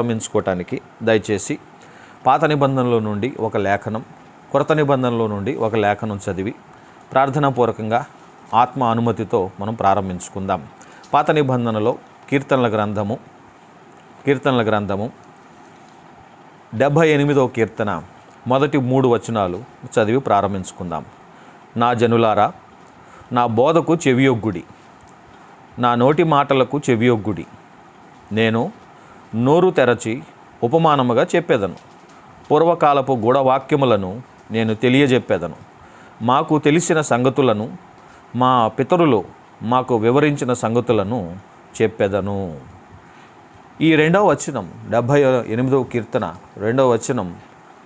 ప్రారంభించుకోవటానికి దయచేసి పాత నిబంధనలో నుండి ఒక లేఖనం, కొత్త నిబంధనలో నుండి ఒక లేఖనం చదివి ప్రార్థనాపూర్వకంగా ఆత్మ అనుమతితో మనం ప్రారంభించుకుందాం. పాత నిబంధనలో కీర్తనల గ్రంథము 78వ కీర్తన మొదటి 3 వచనాలు చదివి ప్రారంభించుకుందాం. నా జనులారా, నా బోధకు చెవియొగ్గుడి, నా నోటి మాటలకు చెవియొగ్గుడి. నేను నోరు తెరచి ఉపమానముగా చెప్పేదను, పూర్వకాలపు గూఢవాక్యములను నేను తెలియజెప్పేదను. మాకు తెలిసిన సంగతులను, మా పితరులు మాకు వివరించిన సంగతులను చెప్పేదను. ఈ 2వ వచనం 78వ కీర్తన 2వ వచనం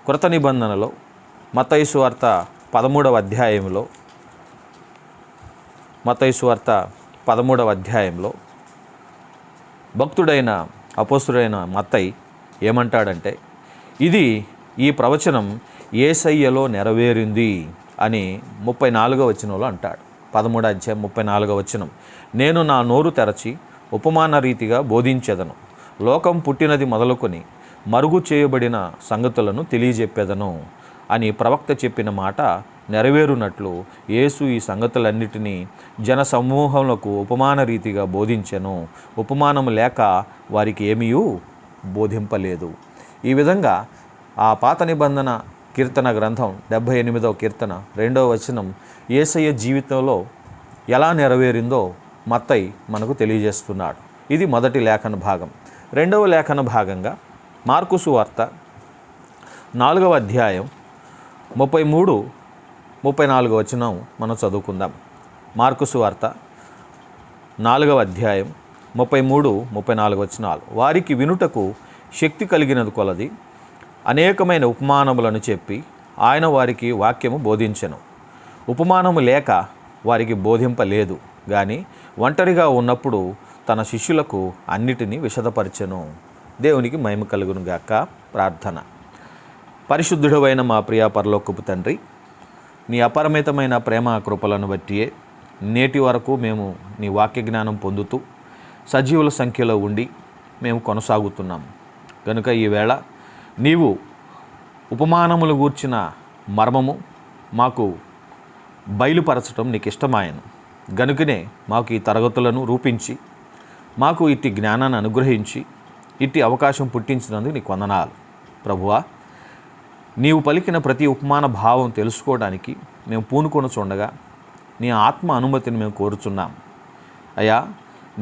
కృత నిబంధనలో మత్తయి సువార్త 13వ అధ్యాయంలో భక్తుడైన అపోస్తుడైన మత్తయి ఏమంటాడంటే, ఈ ప్రవచనం యేసయ్యలో నెరవేరింది అని 34వ వచనంలో అంటాడు. 13వ అధ్యాయం 34వ వచనం, నేను నా నోరు తెరచి ఉపమాన రీతిగా బోధించెదను, లోకం పుట్టినది మొదలుకొని మరుగు చేయబడిన సంగతులను తెలియజెప్పేదను అని ప్రవక్త చెప్పిన మాట నెరవేరునట్లు యేసు ఈ సంగతులన్నిటినీ జన సమూహములకు ఉపమాన రీతిగా బోధించెను. ఉపమానము లేక వారికి ఏమీ బోధింపలేదు. ఈ విధంగా ఆ పాత నిబంధన కీర్తన గ్రంథం 78వ కీర్తన 2వ వచనం యేసయ్య జీవితంలో ఎలా నెరవేరిందో మత్తయి మనకు తెలియజేస్తున్నాడు. ఇది మొదటి లేఖన భాగం. 2వ లేఖన భాగంగా మార్కు సువార్త 4వ అధ్యాయం 33-34 వచనం మనం చదువుకుందాం. మార్కు సువార్త 4వ అధ్యాయం 33-34 వచనాలు. వారికి వినుటకు శక్తి కలిగినది కొలది అనేకమైన ఉపమానములను చెప్పి ఆయన వారికి వాక్యము బోధించెను. ఉపమానము లేక వారికి బోధింపలేదు కానీ ఒంటరిగా ఉన్నప్పుడు తన శిష్యులకు అన్నిటినీ విశదపరచెను. దేవునికి మహిమ కలుగును గాక. ప్రార్థన. పరిశుద్ధుడైన మా ప్రియ పరలోకపు తండ్రి, నీ అపరిమితమైన ప్రేమ కృపలను బట్టియే నేటి వరకు మేము నీ వాక్య జ్ఞానం పొందుతూ సజీవుల సంఖ్యలో ఉండి మేము కొనసాగుతున్నాం. కనుక ఈవేళ నీవు ఉపమానములు గూర్చిన మర్మము మాకు బయలుపరచడం నీకు ఇష్టమాయను. గనుకనే మాకు ఈ తరగతులను రూపించి మాకు ఇట్టి జ్ఞానాన్ని అనుగ్రహించి ఇట్టి అవకాశం పుట్టించినందుకు నీకు వందనాలు. ప్రభువా, నీవు పలికిన ప్రతి ఉపమాన భావం తెలుసుకోవడానికి మేము పూనుకొని చూడగా నీ ఆత్మ అనుమతిని మేము కోరుచున్నాం. అయ్యా,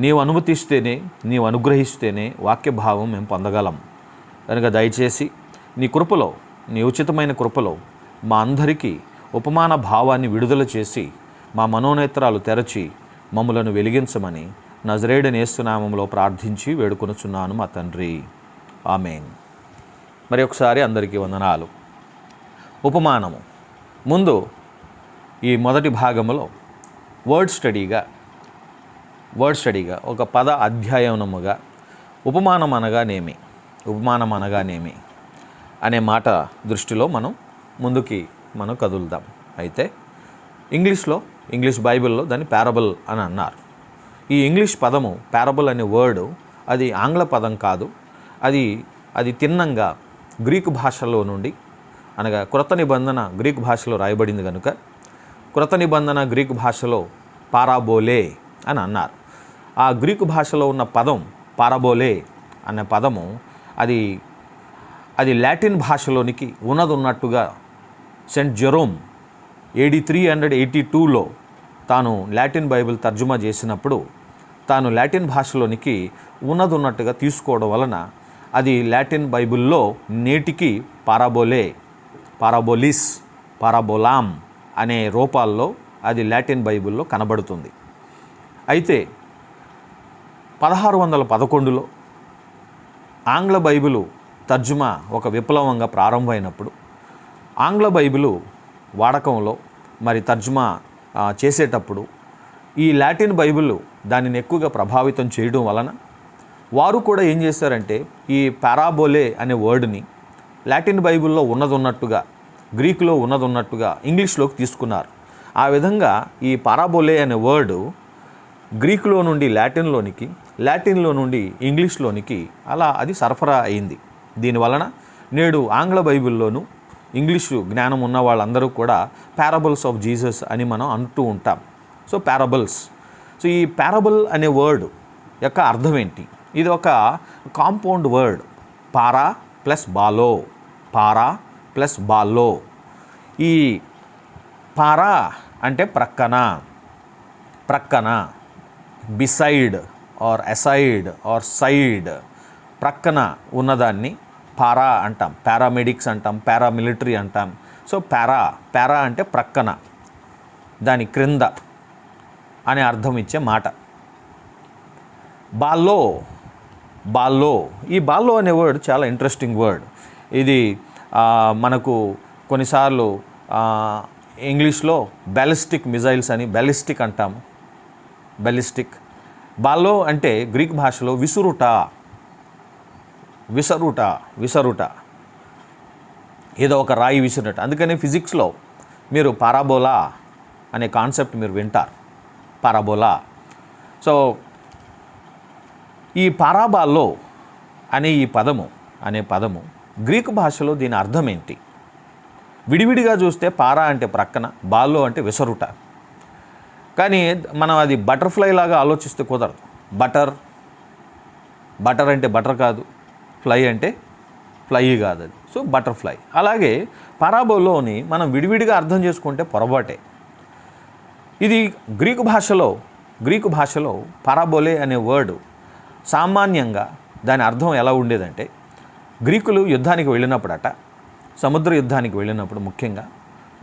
నీవు అనుమతిస్తేనే, నీవు అనుగ్రహిస్తేనే వాక్య భావం మేము పొందగలం. కనుక దయచేసి నీ కృపలో, నీ ఉచితమైన కృపలో మా అందరికీ ఉపమాన భావాన్ని విడుదల చేసి మా మనోనేత్రాలు తెరచి మమ్ములను వెలిగించమని నజరేయుడైన యేసు నామములో ప్రార్థించి వేడుకొనుచున్నాను మా తండ్రి. ఆమేన్. మరి ఒకసారి అందరికీ వందనాలు. ఉపమానము ముందు ఈ మొదటి భాగములో వర్డ్ స్టడీగా ఒక పద అధ్యయనముగా ఉపమానం అనగానేమి అనే మాట దృష్టిలో మనం కదులుదాం. అయితే ఇంగ్లీష్ బైబిల్లో దాన్ని పారబుల్ అని అన్నారు. ఈ ఇంగ్లీష్ పదము పారబుల్ అనే వర్డు అది ఆంగ్ల పదం కాదు. అది తిన్నంగా గ్రీకు భాషలో నుండి, అనగా కృత నిబంధన గ్రీకు భాషలో రాయబడింది కనుక కృత నిబంధన గ్రీకు భాషలో పారాబోలే అని అన్నారు. ఆ గ్రీకు భాషలో ఉన్న పదం పారాబోలే అనే పదము అది లాటిన్ భాషలోనికి ఉన్నట్టుగా సెయింట్ జెరోమ్ AD 382లో తాను లాటిన్ బైబిల్ తర్జుమా చేసినప్పుడు తాను లాటిన్ భాషలోనికి ఉన్నట్టుగా తీసుకోవడం వలన అది లాటిన్ బైబిల్లో నేటికి పారాబోలిస్, పారాబోలాం అనే రూపాల్లో అది లాటిన్ బైబిల్లో కనబడుతుంది. అయితే 1611లో ఆంగ్ల బైబిలు తర్జుమా ఒక విప్లవంగా ప్రారంభమైనప్పుడు ఆంగ్ల బైబిలు వాడకంలో మరి తర్జుమా చేసేటప్పుడు ఈ లాటిన్ బైబిల్ దానిని ఎక్కువగా ప్రభావితం చేయడం వలన వారు కూడా ఏం చేశారంటే ఈ పారాబోలే అనే వర్డ్ని లాటిన్ బైబిల్లో ఉన్నట్టుగా, గ్రీకులో ఉన్నట్టుగా ఇంగ్లీష్లోకి తీసుకున్నారు. ఆ విధంగా ఈ పారాబోలే అనే వర్డు గ్రీకులో నుండి లాటిన్లోనికి, లాటిన్లో నుండి ఇంగ్లీష్లోనికి అలా అది సరఫరా అయింది. దీనివలన నేడు ఆంగ్ల బైబిల్లోనూ ఇంగ్లీషు జ్ఞానం ఉన్న వాళ్ళందరూ కూడా పారబుల్స్ ఆఫ్ జీసస్ అని మనం అంటూ ఉంటాం. So parables. సో ఈ పారబుల్ అనే వర్డ్ యొక్క అర్థం ఏంటి? ఇది ఒక compound word. Para plus ballo, para plus ballo. ఈ పారా అంటే ప్రక్కన, ప్రక్కన, beside or aside or side, ప్రక్కన ఉన్నదాన్ని పారా అంటాం. పారామెడిక్స్ అంటాం, పారామిలిటరీ అంటాం. సో పారా అంటే ప్రక్కన, దాని క్రింద అనే అర్థం ఇచ్చే మాట. బాల్లో, ఈ బాల్లో అనే వర్డ్ చాలా ఇంట్రెస్టింగ్ వర్డ్. ఇది మనకు కొన్నిసార్లు ఇంగ్లీష్లో బ్యాలిస్టిక్ మిజైల్స్ అని బ్యాలిస్టిక్ అంటాము. బ్యాలిస్టిక్. బాల్లో అంటే గ్రీక్ భాషలో విసరుట, ఏదో ఒక రాయి విసిరినట్టు. అందుకని ఫిజిక్స్లో మీరు పారాబోలా అనే కాన్సెప్ట్ మీరు వింటారు. పారాబోలా. సో ఈ పారాబాల్లో అనే ఈ పదము గ్రీకు భాషలో దీని అర్థం ఏంటి? విడివిడిగా చూస్తే పారా అంటే ప్రక్కన, బాల్లో అంటే విసరుట. కానీ మనం అది బటర్ఫ్లై లాగా ఆలోచిస్తే కుదరదు. బటర్ అంటే బటర్ కాదు, ఫ్లై అంటే ఫ్లై కాదు అది. So butterfly. అలాగే పారాబోలోని మనం విడివిడిగా అర్థం చేసుకుంటే పొరపాటే. ఇది గ్రీకు భాషలో పారాబోలే అనే వర్డు సామాన్యంగా దాని అర్థం ఎలా ఉండేదంటే, గ్రీకులు యుద్ధానికి వెళ్ళినప్పుడట, సముద్ర యుద్ధానికి వెళ్ళినప్పుడు ముఖ్యంగా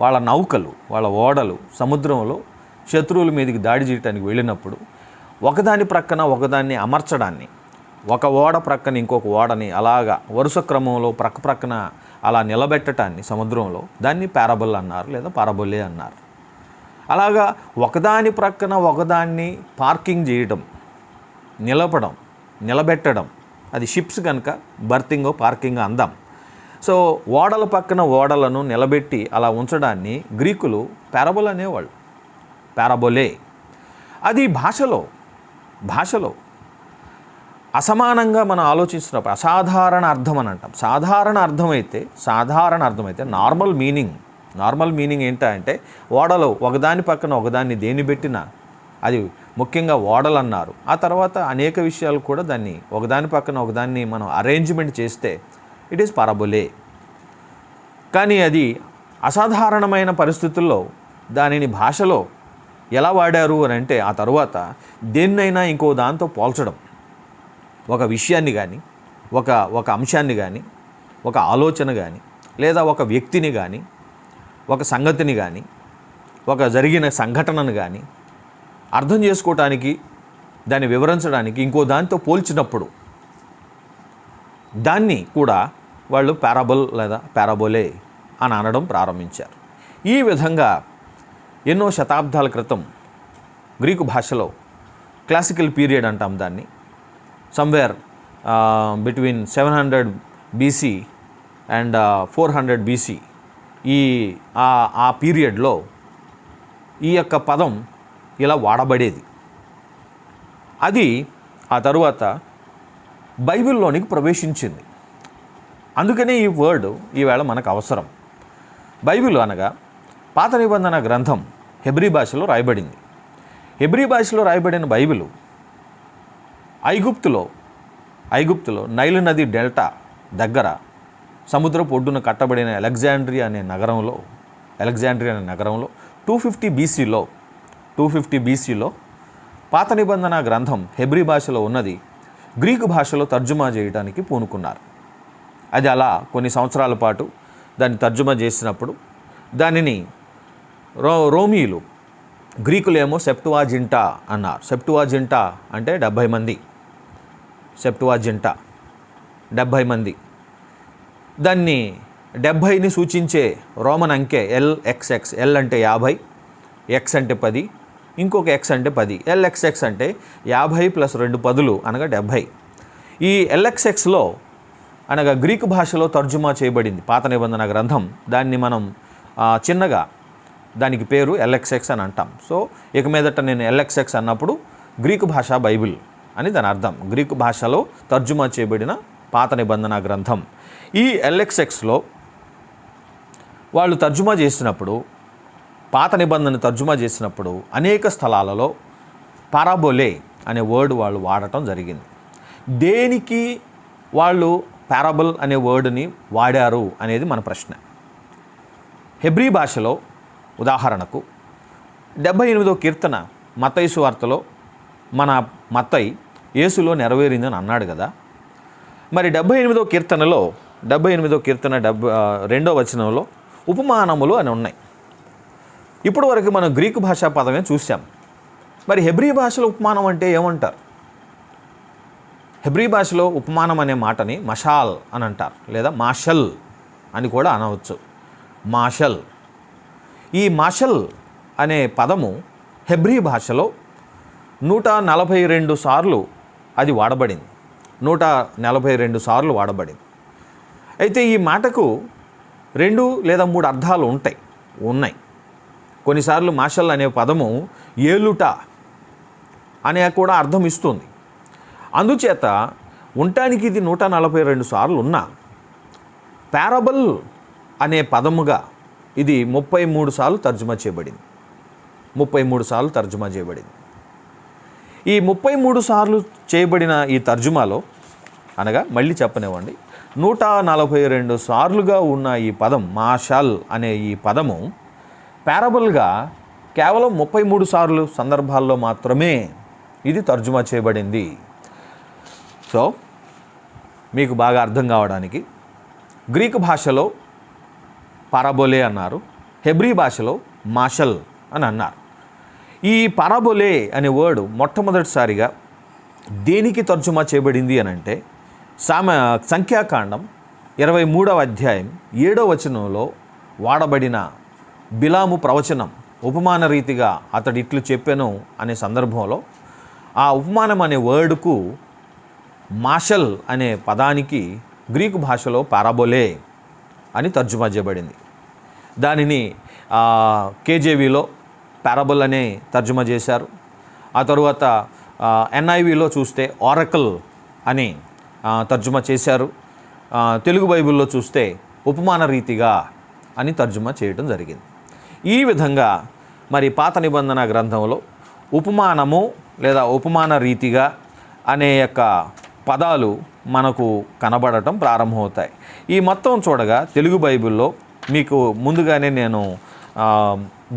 వాళ్ళ నౌకలు, వాళ్ళ ఓడలు సముద్రంలో శత్రువుల మీదకి దాడి చేయడానికి వెళ్ళినప్పుడు ఒకదాని ప్రక్కన ఒకదాన్ని అమర్చడాన్ని, ఒక ఓడ ప్రక్కన ఇంకొక ఓడని అలాగా వరుస క్రమంలో ప్రక్కన అలా నిలబెట్టడాన్ని సముద్రంలో, దాన్ని పారాబోల్ అన్నారు లేదా పారాబోలే అన్నారు. అలాగా ఒకదాని ప్రక్కన ఒకదాన్ని పార్కింగ్ చేయడం, నిలబెట్టడం, అది షిప్స్ కనుక బర్తింగో పార్కింగ్ అందాం. సో ఓడల పక్కన ఓడలను నిలబెట్టి అలా ఉంచడాన్ని గ్రీకులు పారాబోల్ అనేవాళ్ళు, పారాబోలే. అది భాషలో అసమానంగా మనం ఆలోచిస్తున్నప్పుడు అసాధారణ అర్థం అని అంటాం. సాధారణ అర్థమైతే నార్మల్ మీనింగ్ ఏంటంటే ఓడలో ఒకదాని పక్కన ఒకదాన్ని దేన్ని పెట్టినా అది ముఖ్యంగా ఓడలు అన్నారు. ఆ తర్వాత అనేక విషయాలు కూడా దాన్ని ఒకదాని పక్కన ఒకదాన్ని మనం అరేంజ్మెంట్ చేస్తే ఇట్ ఈస్ పారాబోలే. కానీ అది అసాధారణమైన పరిస్థితుల్లో దానిని భాషలో ఎలా వాడారు అని అంటే, ఆ తర్వాత దేన్నైనా ఇంకో దాంతో పోల్చడం, ఒక విషయాన్ని కానీ, ఒక అంశాన్ని కానీ, ఒక ఆలోచన కానీ, లేదా ఒక వ్యక్తిని కానీ, ఒక సంగతిని కానీ, ఒక జరిగిన సంఘటనను కానీ అర్థం చేసుకోవటానికి, దాన్ని వివరించడానికి ఇంకో దానితో పోల్చినప్పుడు దాన్ని కూడా వాళ్ళు పారాబోల్ లేదా పారాబోలే అని అనడం ప్రారంభించారు. ఈ విధంగా ఎన్నో శతాబ్దాల క్రితం గ్రీకు భాషలో క్లాసికల్ పీరియడ్ అంటాం దాన్ని, somewhere between 700 BC and 400 BC, ఆ పీరియడ్లో ఈ యొక్క పదం ఇలా వాడబడేది. అది ఆ తరువాత బైబిల్లోనికి ప్రవేశించింది. అందుకనే ఈ వర్డ్ ఈవేళ మనకు అవసరం. బైబిల్ అనగా పాత నిబంధన గ్రంథం హెబ్రీ భాషలో రాయబడింది. హెబ్రీ భాషలో రాయబడిన బైబిలు ఐగుప్తులో నైలు నది డెల్టా దగ్గర సముద్రపు ఒడ్డున కట్టబడిన అలెగ్జాండ్రియా అనే నగరంలో 250 BCలో పాత నిబంధన గ్రంథం హెబ్రీ భాషలో ఉన్నది గ్రీకు భాషలో తర్జుమా చేయడానికి పూనుకున్నారు. అది అలా కొన్ని సంవత్సరాల పాటు దాన్ని తర్జుమా చేసినప్పుడు దానిని రోమీయులు, గ్రీకులేమో సెప్టువాజింటా అన్నారు. సెప్టువాజింటా అంటే 70 మంది. సెప్టువాజింటా 70 మంది. దాన్ని 70ని సూచించే రోమన్ అంకె LXX. L అంటే 50, X అంటే 10, ఇంకొక X అంటే 10. LXX అంటే 50 + 2 10 అనగా 70. ఈ LXXలో అనగా గ్రీకు భాషలో తర్జుమా చేయబడింది పాత నిబంధన గ్రంథం. దాన్ని మనం చిన్నగా దానికి పేరు LXX అని అంటాం. సో ఇక మీదట నేను LXX అన్నప్పుడు గ్రీకు భాషా బైబిల్ అని దాని అర్థం. గ్రీకు భాషలో తర్జుమా చేయబడిన పాత నిబంధన గ్రంథం. ఈ LXXలో వాళ్ళు తర్జుమా చేసినప్పుడు, పాత నిబంధన తర్జుమా చేసినప్పుడు అనేక స్థలాలలో పారాబోలే అనే వర్డ్ వాళ్ళు వాడటం జరిగింది. దేనికి వాళ్ళు పారాబుల్ అనే వర్డ్ని వాడారు అనేది మన ప్రశ్న. హెబ్రీ భాషలో ఉదాహరణకు 78వ కీర్తన మత్తయి సువార్తలో మన మత్తయి యేసులో నెరవేరిందని అన్నాడు కదా. మరి 78వ కీర్తనలో 2వ వచనంలో ఉపమానములు అని ఉన్నాయి. ఇప్పుడు వరకు మనం గ్రీకు భాషా పదమే చూసాం. మరి హెబ్రీ భాషలో ఉపమానం అంటే ఏమంటారు? హెబ్రీ భాషలో ఉపమానం అనే మాటని మషాల్ అని అంటారు, లేదా మాషల్ అని కూడా అనవచ్చు. మాషల్. ఈ మాషల్ అనే పదము హెబ్రీ భాషలో 142 సార్లు అది వాడబడింది. 142 సార్లు వాడబడింది. అయితే ఈ మాటకు 2 లేదా 3 అర్థాలు ఉన్నాయి. కొన్నిసార్లు మాషల్ అనే పదము ఏలుట అనే కూడా అర్థం ఇస్తుంది. అందుచేత ఉండటానికి ఇది 142 సార్లు ఉన్నా పారాబుల్ అనే పదముగా ఇది 33 సార్లు తర్జుమా చేయబడింది. 33 సార్లు తర్జుమా చేయబడింది. ఈ 33 సార్లు చేయబడిన ఈ తర్జుమాలో, అనగా మళ్ళీ చెప్పనివ్వండి, 142 సార్లుగా ఉన్న ఈ పదం మాషల్ అనే ఈ పదము పారాబుల్గా కేవలం 33 సార్లు సందర్భాల్లో మాత్రమే ఇది తర్జుమా చేయబడింది. సో మీకు బాగా అర్థం కావడానికి గ్రీకు భాషలో పారాబోలే అన్నారు, హెబ్రీ భాషలో మాషల్ అని అన్నారు. ఈ పారాబోలే అనే వర్డ్ మొట్టమొదటిసారిగా దేనికి తర్జుమా చేయబడింది అని అంటే సంఖ్యాకాండం 23వ అధ్యాయం 7వ వచనంలో వాడబడిన బిలాము ప్రవచనం ఉపమాన రీతిగా అతడు ఇట్లు చెప్పాను అనే సందర్భంలో ఆ ఉపమానం అనే వర్డ్కు మాషల్ అనే పదానికి గ్రీకు భాషలో పారాబోలే అని తర్జుమా చేయబడింది. దానిని KJVలో పారాబుల్ అనే తర్జుమా చేశారు. ఆ తరువాత NIVలో చూస్తే ఆరకల్ అని తర్జుమా చేశారు. తెలుగు బైబిల్లో చూస్తే ఉపమాన రీతిగా అని తర్జుమా చేయడం జరిగింది. ఈ విధంగా మరి పాత నిబంధన గ్రంథంలో ఉపమానము లేదా ఉపమాన రీతిగా అనే యొక్క పదాలు మనకు కనబడటం ప్రారంభమవుతాయి. ఈ మొత్తం చూడగా తెలుగు బైబిల్లో మీకు ముందుగానే నేను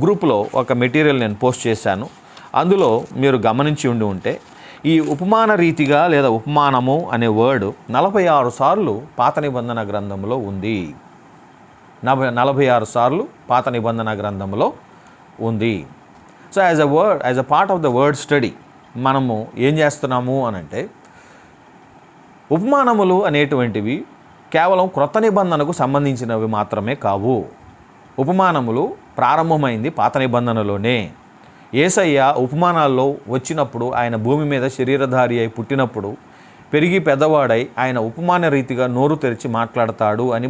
గ్రూప్లో ఒక మెటీరియల్ నేను పోస్ట్ చేశాను. అందులో మీరు గమనించి ఉంటే ఈ ఉపమాన రీతిగా లేదా ఉపమానము అనే వర్డ్ 46 సార్లు పాత నిబంధన గ్రంథంలో ఉంది. 46 సార్లు పాత నిబంధన గ్రంథంలో ఉంది. So as a part of the word study మనము ఏం చేస్తున్నాము అనంటే, ఉపమానములు అనేటువంటివి కేవలం క్రొత్త నిబంధనకు సంబంధించినవి మాత్రమే కావు. ఉపమానములు ప్రారంభమైంది పాత నిబంధనలోనే. యేసయ్య ఉపమానాల్లో వచ్చినప్పుడు, ఆయన భూమి మీద శరీరధారి అయి పుట్టినప్పుడు, పెరిగి పెద్దవాడై ఆయన ఉపమాన రీతిగా నోరు తెరిచి మాట్లాడతాడు అని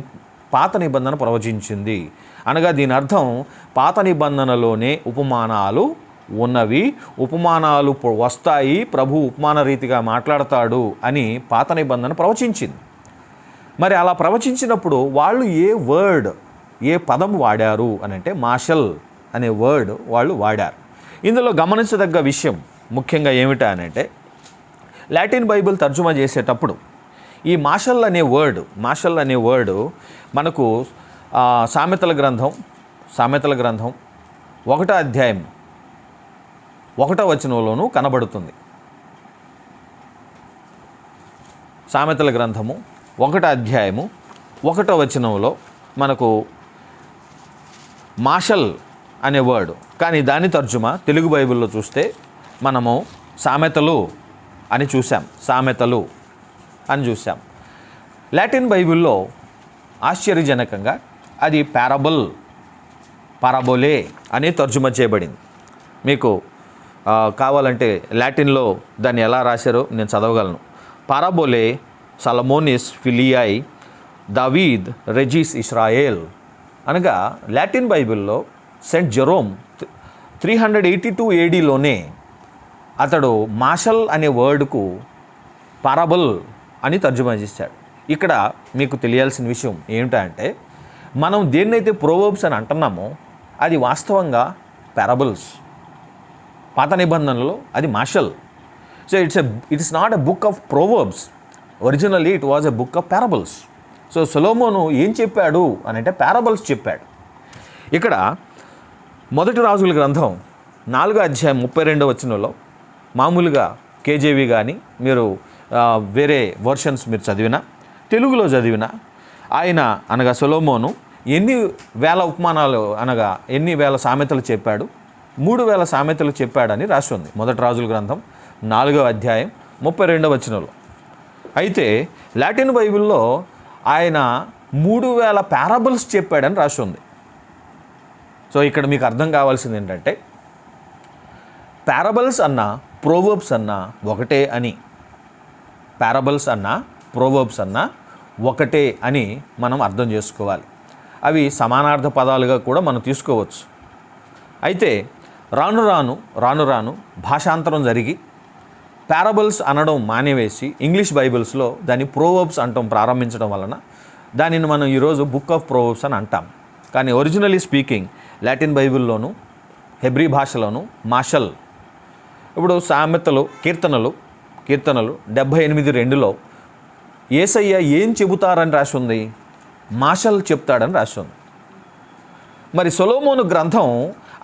పాత నిబంధన ప్రవచించింది. అనగా దీని అర్థం పాత నిబంధనలోనే ఉపమానాలు ఉన్నవి, ఉపమానాలు వస్తాయి, ప్రభు ఉపమాన రీతిగా మాట్లాడతాడు అని పాత నిబంధన ప్రవచించింది. మరి అలా ప్రవచించినప్పుడు వాళ్ళు ఏ పదం వాడారు అని అంటే మాషల్ అనే వర్డ్ వాళ్ళు వాడారు. ఇందులో గమనించదగ్గ విషయం ముఖ్యంగా ఏమిటా అని అంటే, లాటిన్ బైబిల్ తర్జుమా చేసేటప్పుడు ఈ మాషల్ అనే వర్డ్ మనకు సామెతల గ్రంథం 1వ అధ్యాయం 1వ వచనంలోనూ కనబడుతుంది. సామెతల గ్రంథము 1వ అధ్యాయము 1వ వచనంలో మనకు మాషల్ అనే వర్డ్, కానీ దాని తర్జుమా తెలుగు బైబిల్లో చూస్తే మనము సామెతలు అని చూసాం. లాటిన్ బైబిల్లో ఆశ్చర్యజనకంగా అది పారాబోలే అని తర్జుమా చేయబడింది. మీకు కావాలంటే లాటిన్లో దాన్ని ఎలా రాశారో నేను చదవగలను. పారాబోలే సలమోనిస్ ఫిలియాయ్ దావీద్ రెజిస్ ఇస్రాయేల్ అనగా లాటిన్ బైబిల్లో సెయింట్ జెరోమ్ 382 ADలోనే అతడు మాషల్ అనే వర్డ్కు పారాబుల్ అని తర్జుమా చేశాడు. ఇక్కడ మీకు తెలియాల్సిన విషయం ఏమిటంటే, మనం దేన్నైతే ప్రోవర్బ్స్ అని అంటున్నామో అది వాస్తవంగా పారాబుల్స్. పాత నిబంధనలో అది మాషల్. So it's not a book of proverbs. Originally it was a book of parables. So సొలొమోను ఏం చెప్పాడు అని అంటే పారాబుల్స్ చెప్పాడు. ఇక్కడ మొదటి రాజుల గ్రంథం 4వ అధ్యాయం 32వ వచనంలో మామూలుగా కేజేవి కానీ మీరు వేరే వర్షన్స్ మీరు చదివినా, తెలుగులో చదివినా, ఆయన అనగా సొలొమోను ఎన్ని వేల ఉపమానాలు అనగా ఎన్ని వేల సామెతలు చెప్పాడు, 3000 సామెతలు చెప్పాడని రాసి ఉంది మొదటి రాజుల గ్రంథం 4వ అధ్యాయం 32వ వచనంలో. అయితే లాటిన్ బైబిల్లో ఆయన 3000 పారాబుల్స్ చెప్పాడని రాసి ఉంది. సో ఇక్కడ మీకు అర్థం కావాల్సింది ఏంటంటే, పారాబుల్స్ అన్నా ప్రోవర్బ్స్ అన్నా ఒకటే అని, పారాబుల్స్ అన్నా ప్రోవర్బ్స్ అన్నా ఒకటే అని మనం అర్థం చేసుకోవాలి. అవి సమానార్థ పదాలుగా కూడా మనం తీసుకోవచ్చు. అయితే రాను రాను భాషాంతరం జరిగి పారాబుల్స్ అనడం మానేవేసి ఇంగ్లీష్ బైబిల్స్లో దాన్ని ప్రోవర్బ్స్ అంటాం ప్రారంభించడం వలన దానిని మనం ఈరోజు బుక్ ఆఫ్ ప్రోవర్బ్స్ అని అంటాం. కానీ ఒరిజినలీ స్పీకింగ్ లాటిన్ బైబిల్లోను హెబ్రీ భాషలోను మాషల్. ఇప్పుడు సామెతలు కీర్తనలు 78:2లో యేసయ్య ఏం చెబుతారని రాసి ఉంది? మాషల్ చెప్తాడని రాసి ఉంది. మరి సొలొమోను గ్రంథం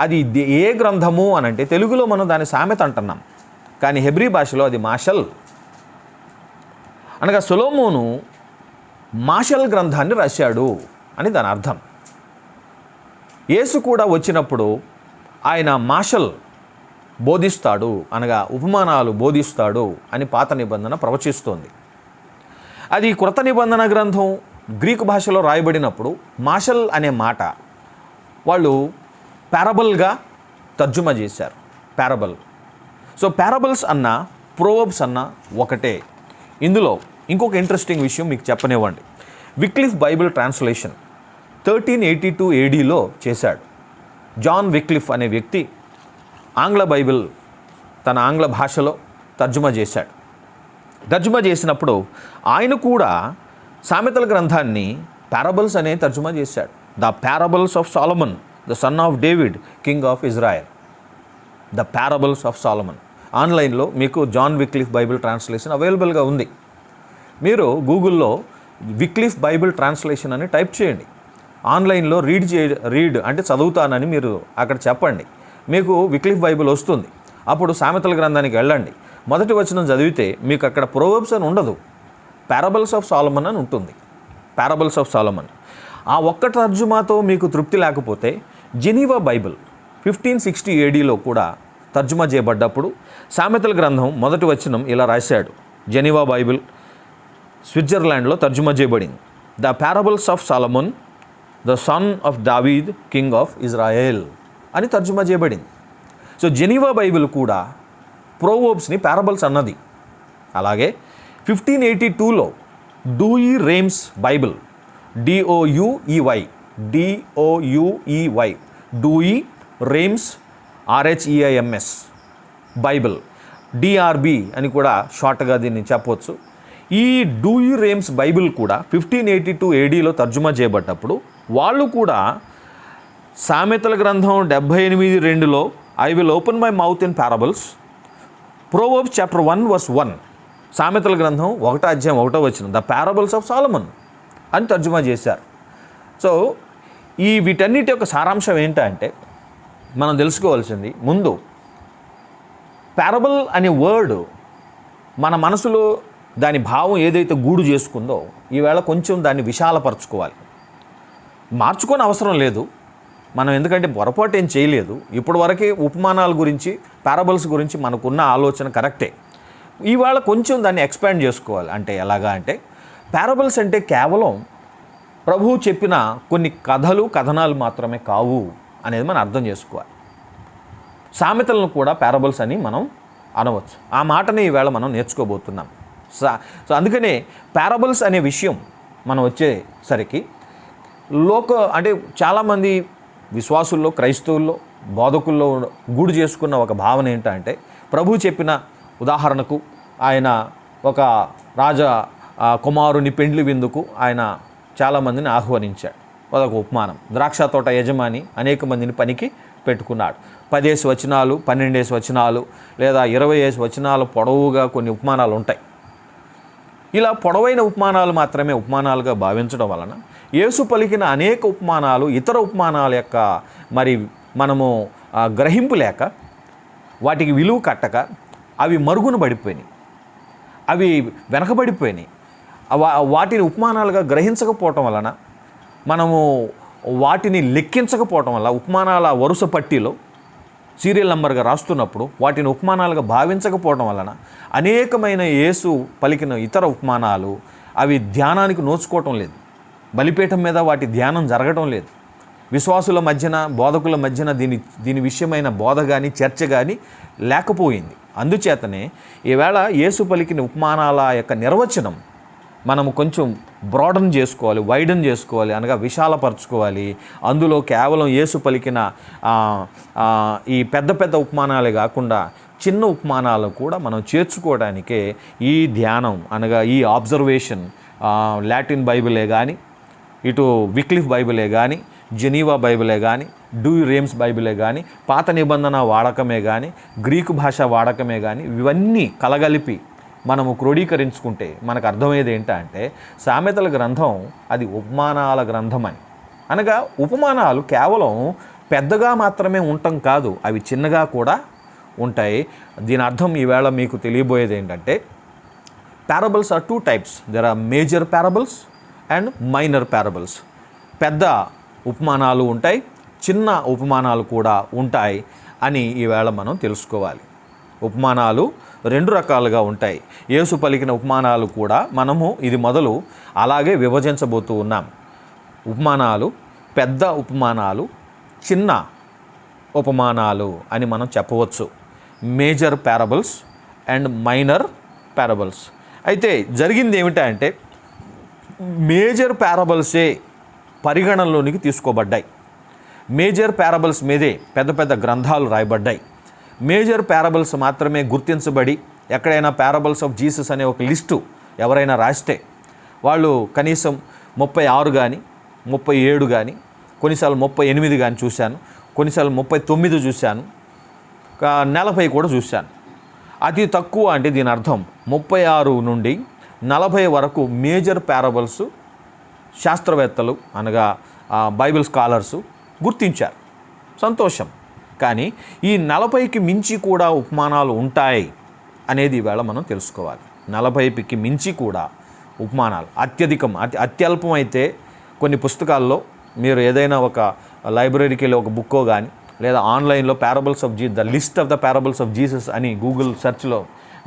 అది ఏ గ్రంథము అని అంటే తెలుగులో మనం దాని సామెత అంటున్నాం, కానీ హెబ్రీ భాషలో అది మాషల్. అనగా సొలొమోను మాషల్ గ్రంథాన్ని రాశాడు అని దాని అర్థం. యేసు కూడా వచ్చినప్పుడు ఆయన మాషల్ బోధిస్తాడు అనగా ఉపమానాలు బోధిస్తాడు అని పాత నిబంధన ప్రవచిస్తోంది. అది కృత నిబంధన గ్రంథం గ్రీకు భాషలో రాయబడినప్పుడు మాషల్ అనే మాట వాళ్ళు పారబుల్గా తర్జుమా చేశారు. పారబుల్. సో పారబుల్స్ అన్న ప్రోవర్బ్స్ అన్న ఒకటే. ఇందులో ఇంకొక ఇంట్రెస్టింగ్ విషయం మీకు చెప్పనివ్వండి. విక్లిఫ్ బైబిల్ ట్రాన్స్లేషన్ 1382 ADలో చేశాడు. జాన్ విక్లిఫ్ అనే వ్యక్తి ఆంగ్ల బైబిల్ తన ఆంగ్ల భాషలో తర్జుమా చేశాడు. తర్జుమా చేసినప్పుడు ఆయన కూడా సామెతల గ్రంథాన్ని పారబుల్స్ అనే తర్జుమా చేశాడు. The parables of Solomon, the son of David, king of Israel. The parables of Solomon. ఆన్లైన్లో మీకు జాన్ విక్లిఫ్ బైబిల్ ట్రాన్స్లేషన్ అవైలబుల్గా ఉంది. మీరు గూగుల్లో విక్లిఫ్ బైబిల్ ట్రాన్స్లేషన్ అని టైప్ చేయండి. ఆన్లైన్లో రీడ్ అంటే చదువుతానని మీరు అక్కడ చెప్పండి, మీకు విక్లిఫ్ బైబిల్ వస్తుంది. అప్పుడు సామెతల గ్రంథానికి వెళ్ళండి. మొదటి వచనం చదివితే మీకు అక్కడ ప్రోవర్బ్స్ అని ఉండదు, పారబుల్స్ ఆఫ్ సాలమన్ అని ఉంటుంది. Parables of Solomon. ఆ ఒక్క తర్జుమాతో మీకు తృప్తి లేకపోతే జెనీవా బైబిల్ 1560 ADలో కూడా తర్జుమా చేయబడ్డప్పుడు సామెతల గ్రంథం మొదటి వచనం ఇలా రాశాడు. జెనీవా బైబిల్ స్విట్జర్లాండ్లో తర్జుమా చేయబడింది. The parables of Solomon, the son of దావీద్, కింగ్ ఆఫ్ ఇజ్రాయెల్ అని తర్జుమా చేయబడింది. సో జెనీవా బైబిల్ కూడా ప్రోవర్బ్స్ని పారబుల్స్ అన్నది. అలాగే 1582లో Douay Rheims Bible, DOUEY Douay Rheims RHEIMS Bible, DRB అని కూడా షార్ట్గా దీన్ని చెప్పవచ్చు. ఈ డూయి రేమ్స్ బైబిల్ కూడా 1582 ADలో తర్జుమా చేయబడ్డప్పుడు వాళ్ళు కూడా సామెతల గ్రంథం 78:2లో I will open my mouth in parables, proverbs chapter 1:1, సామెతల గ్రంథం 1వ అధ్యాయం 1వ వచనం ద పారబుల్స్ ఆఫ్ సాలమన్ అని తర్జుమా చేశారు. సో వీటన్నిటి యొక్క సారాంశం ఏంటంటే మనం తెలుసుకోవాల్సింది, ముందు పారబుల్ అనే వర్డ్ మన మనసులో దాని భావం ఏదైతే గూడు చేసుకుందో ఈవేళ కొంచెం దాన్ని విశాలపరచుకోవాలి. మార్చుకొని అవసరం లేదు మనం, ఎందుకంటే పొరపాటు ఏం చేయలేదు. ఇప్పటి వరకే ఉపమానాల గురించి పారబుల్స్ గురించి మనకున్న ఆలోచన కరెక్టే. ఇవాళ కొంచెం దాన్ని ఎక్స్పాండ్ చేసుకోవాలి. అంటే ఎలాగా అంటే పారబుల్స్ అంటే కేవలం ప్రభువు చెప్పిన కొన్ని కథనాలు మాత్రమే కావు అనేది మనం అర్థం చేసుకోవాలి. సామెతలను కూడా పారబుల్స్ అని మనం అనవచ్చు. ఆ మాటని ఈవేళ మనం నేర్చుకోబోతున్నాం. సో అందుకనే పారబుల్స్ అనే విషయం మనం వచ్చేసరికి అంటే చాలామంది విశ్వాసుల్లో, క్రైస్తవుల్లో, బోధకుల్లో గూడు చేసుకున్న ఒక భావన ఏంటంటే ప్రభు చెప్పిన ఉదాహరణకు ఆయన ఒక రాజ కుమారుని పెండ్లి విందుకు ఆయన చాలామందిని ఆహ్వానించాడు. అదొక ఉపమానం. ద్రాక్ష తోట యజమాని అనేక మందిని పనికి పెట్టుకున్నాడు. 10 వచనాలు, 12 వచనాలు లేదా 20 వచనాలు పొడవుగా కొన్ని ఉపమానాలు ఉంటాయి. ఇలా పొడవైన ఉపమానాలు మాత్రమే ఉపమానాలుగా భావించడం వలన యేసు పలికిన అనేక ఉపమానాలు ఇతర ఉపమానాల యొక్క మరి మనము గ్రహింపు లేక వాటికి విలువ కట్టక అవి మరుగున పడిపోయినాయి, అవి వెనకబడిపోయినాయి. వాటిని ఉపమానాలుగా గ్రహించకపోవటం వలన, మనము వాటిని లెక్కించకపోవటం వల్ల, ఉపమానాల వరుస పట్టీలో సీరియల్ నెంబర్గా రాస్తున్నప్పుడు వాటిని ఉపమానాలుగా భావించకపోవడం వలన అనేకమైన యేసు పలికిన ఇతర ఉపమానాలు అవి ధ్యానానికి నోచుకోవటం లేదు. బలిపీఠం మీద వాటి ధ్యానం జరగటం లేదు. విశ్వాసుల మధ్యన, బోధకుల మధ్యన దీని విషయమైన బోధ కానీ చర్చ కానీ లేకపోయింది. అందుచేతనే ఈవేళ యేసు పలికిన ఉపమానాల యొక్క నిర్వచనం మనము కొంచెం బ్రాడన్ చేసుకోవాలి, వైడన్ చేసుకోవాలి, అనగా విశాలపరచుకోవాలి. అందులో కేవలం యేసు పలికిన ఈ పెద్ద పెద్ద ఉపమానాలే కాకుండా చిన్న ఉపమానాలు కూడా మనం చేర్చుకోవడానికే ఈ ధ్యానం అనగా ఈ ఆబ్జర్వేషన్, లాటిన్ బైబిలే కానీ, ఇటు విక్లిఫ్ బైబిలే కానీ, జెనీవా బైబిలే కానీ, డ్యూయ్ రేమ్స్ బైబిలే కానీ, పాత నిబంధన వాడకమే కానీ, గ్రీకు భాష వాడకమే కానీ, ఇవన్నీ కలగలిపి మనము క్రోడీకరించుకుంటే మనకు అర్థమయ్యేది ఏంటంటే సామెతల గ్రంథం అది ఉపమానాల గ్రంథం అని. అనగా ఉపమానాలు కేవలం పెద్దగా మాత్రమే ఉండటం కాదు, అవి చిన్నగా కూడా ఉంటాయి. దీని అర్థం ఈవేళ మీకు తెలియబోయేది ఏంటంటే parables are 2 types. There are major parables and minor parables. పెద్ద ఉపమానాలు ఉంటాయి, చిన్న ఉపమానాలు కూడా ఉంటాయి అని ఈవేళ మనం తెలుసుకోవాలి. ఉపమానాలు 2 రకాలుగా ఉంటాయి. యేసు పలికిన ఉపమానాలు కూడా మనము ఇది మొదలు అలాగే విభజించబోతూ ఉన్నాం. ఉపమానాలు, పెద్ద ఉపమానాలు, చిన్న ఉపమానాలు అని మనం చెప్పవచ్చు. Major parables and minor parables. అయితే జరిగింది ఏమిటంటే మేజర్ పారబుల్సే పరిగణనలోనికి తీసుకోబడ్డాయి. మేజర్ పారబుల్స్ మీదే పెద్ద పెద్ద గ్రంథాలు రాయబడ్డాయి. మేజర్ పారబుల్స్ మాత్రమే గుర్తించబడి, ఎక్కడైనా పారబుల్స్ ఆఫ్ జీసస్ అనే ఒక లిస్టు ఎవరైనా రాస్తే వాళ్ళు కనీసం 36 కానీ 37 కానీ, కొన్నిసార్లు 38 కానీ చూశాను, కొన్నిసార్లు 39 చూశాను, 40 కూడా చూశాను. అతి తక్కువ అంటే దీని అర్థం 36 నుండి 40 వరకు మేజర్ పారబుల్స్ శాస్త్రవేత్తలు అనగా బైబిల్ స్కాలర్సు గుర్తించారు. సంతోషం. కానీ ఈ 40కి మించి కూడా ఉపమానాలు ఉంటాయి అనేది ఈవేళ మనం తెలుసుకోవాలి. 40కి మించి కూడా ఉపమానాలు అత్యధికం, అత్యల్పం అయితే కొన్ని పుస్తకాల్లో మీరు ఏదైనా ఒక లైబ్రరీకి వెళ్ళి ఒక బుక్కో కానీ లేదా ఆన్లైన్లో parables of the list of the parables of Jesus అని గూగుల్ సెర్చ్లో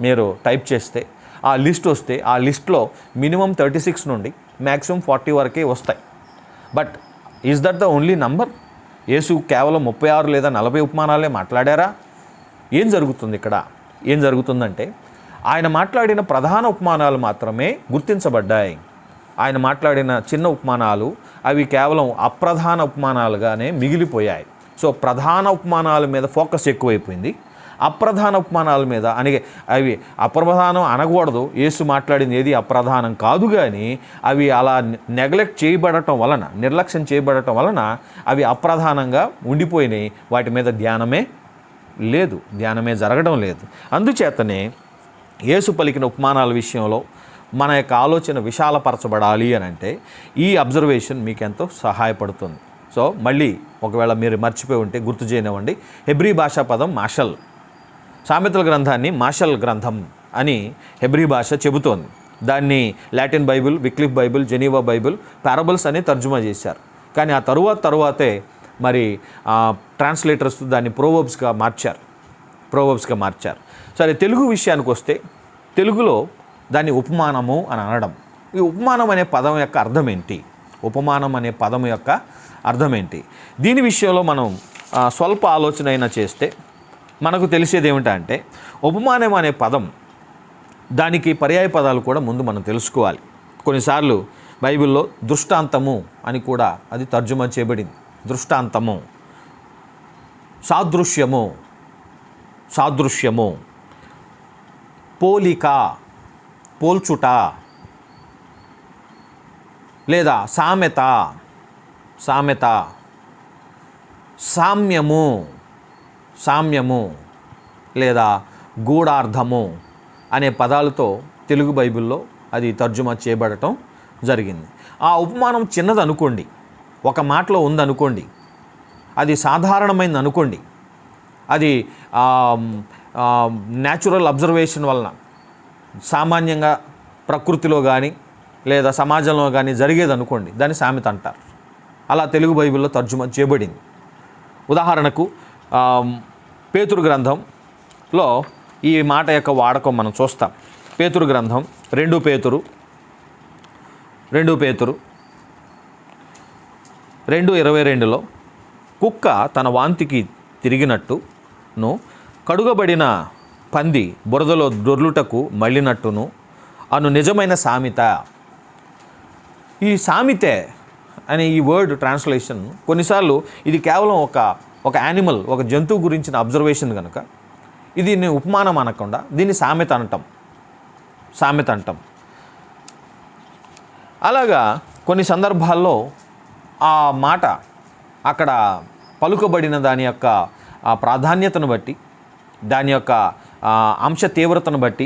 మీరు టైప్ చేస్తే ఆ లిస్ట్ వస్తే ఆ లిస్ట్లో మినిమం 36 నుండి మ్యాక్సిమం 40 వరకే వస్తాయి. But is that the only number? యేసు కేవలం 36 లేదా 40 ఉపమానాలే మాట్లాడారా? ఏం జరుగుతుంది ఇక్కడ? ఏం జరుగుతుందంటే ఆయన మాట్లాడిన ప్రధాన ఉపమానాలు మాత్రమే గుర్తించబడ్డాయి. ఆయన మాట్లాడిన చిన్న ఉపమానాలు అవి కేవలం అప్రధాన ఉపమానాలుగానే మిగిలిపోయాయి. సో ప్రధాన ఉపమానాల మీద ఫోకస్ ఎక్కువైపోయింది. అప్రధాన ఉపమానాల మీద అవి అప్రధానం అనకూడదు. యేసు మాట్లాడింది ఏది అప్రధానం కాదు, కానీ అవి అలా నెగ్లెక్ట్ చేయబడటం వలన, నిర్లక్ష్యం చేయబడటం వలన అవి అప్రధానంగా ఉండిపోయినాయి. వాటి మీద ధ్యానమే లేదు, ధ్యానమే జరగడం లేదు. అందుచేతనే యేసు పలికిన ఉపమానాల విషయంలో మన యొక్క ఆలోచన విశాలపరచబడాలి అని అంటే ఈ అబ్జర్వేషన్ మీకు ఎంతో సహాయపడుతుంది. సో మళ్ళీ ఒకవేళ మీరు మర్చిపోయి ఉంటే గుర్తు చేయనివ్వండి. హెబ్రీ భాషా పదం మాషల్. సామెతల గ్రంథాన్ని మాషల్ గ్రంథం అని హెబ్రీ భాష చెబుతోంది. దాన్ని Latin Bible, Wycliffe Bible, Geneva Bible parables అని తర్జుమా చేశారు. కానీ ఆ తరువాతే మరి ట్రాన్స్లేటర్స్ దాన్ని ప్రోవర్బ్స్గా మార్చారు. సరే, తెలుగు విషయానికి వస్తే తెలుగులో దాన్ని ఉపమానము అని అనడం. ఈ ఉపమానం అనే పదం యొక్క అర్థం ఏంటి? ఉపమానం అనే పదం యొక్క అర్థం ఏంటి? దీని విషయంలో మనం స్వల్ప ఆలోచన అయినా చేస్తే మనకు తెలిసేది ఏమిటంటే ఉపమానం అనే పదం, దానికి పర్యాయ పదాలు కూడా ముందు మనం తెలుసుకోవాలి. కొన్నిసార్లు బైబిల్లో దృష్టాంతము అని కూడా అది తర్జుమా చేయబడింది. దృష్టాంతము, సాదృశ్యము పోలిక, పోల్చుట, లేదా సామెత, సామెత, సామ్యము, సామ్యము, లేదా గూఢార్థము అనే పదాలతో తెలుగు బైబిల్లో అది తర్జుమా చేయబడటం జరిగింది. ఆ ఉపమానం చిన్నది అనుకోండి, ఒక మాటలో ఉందనుకోండి, అది సాధారణమైనది అనుకోండి, అది న్యాచురల్ అబ్జర్వేషన్ వలన సామాన్యంగా ప్రకృతిలో కానీ లేదా సమాజంలో కానీ జరిగేది అనుకోండి, దాన్ని సామెత అంటారు. అలా తెలుగు బైబిల్లో తర్జుమా చేయబడింది. ఉదాహరణకు పేతురు గ్రంథంలో ఈ మాట యొక్క వాడకం మనం చూస్తాం. పేతురు గ్రంథం 2 పేతురు 2:22లో కుక్క తన వాంతికి తిరిగినట్టును కడుగబడిన పంది బురదలో దొర్లుటకు మళ్ళినట్టును అను నిజమైన సామెత. ఈ సామెతే అనే ఈ వర్డ్ ట్రాన్స్లేషన్ కొన్నిసార్లు ఇది కేవలం ఒక యానిమల్, ఒక జంతువు గురించిన అబ్జర్వేషన్ కనుక ఇది ఉపమానం అనకుండా దీన్ని సామెత అంటాం. అలాగా కొన్ని సందర్భాల్లో ఆ మాట అక్కడ పలుకబడిన దాని యొక్క ప్రాధాన్యతను బట్టి, దాని యొక్క అంశ తీవ్రతను బట్టి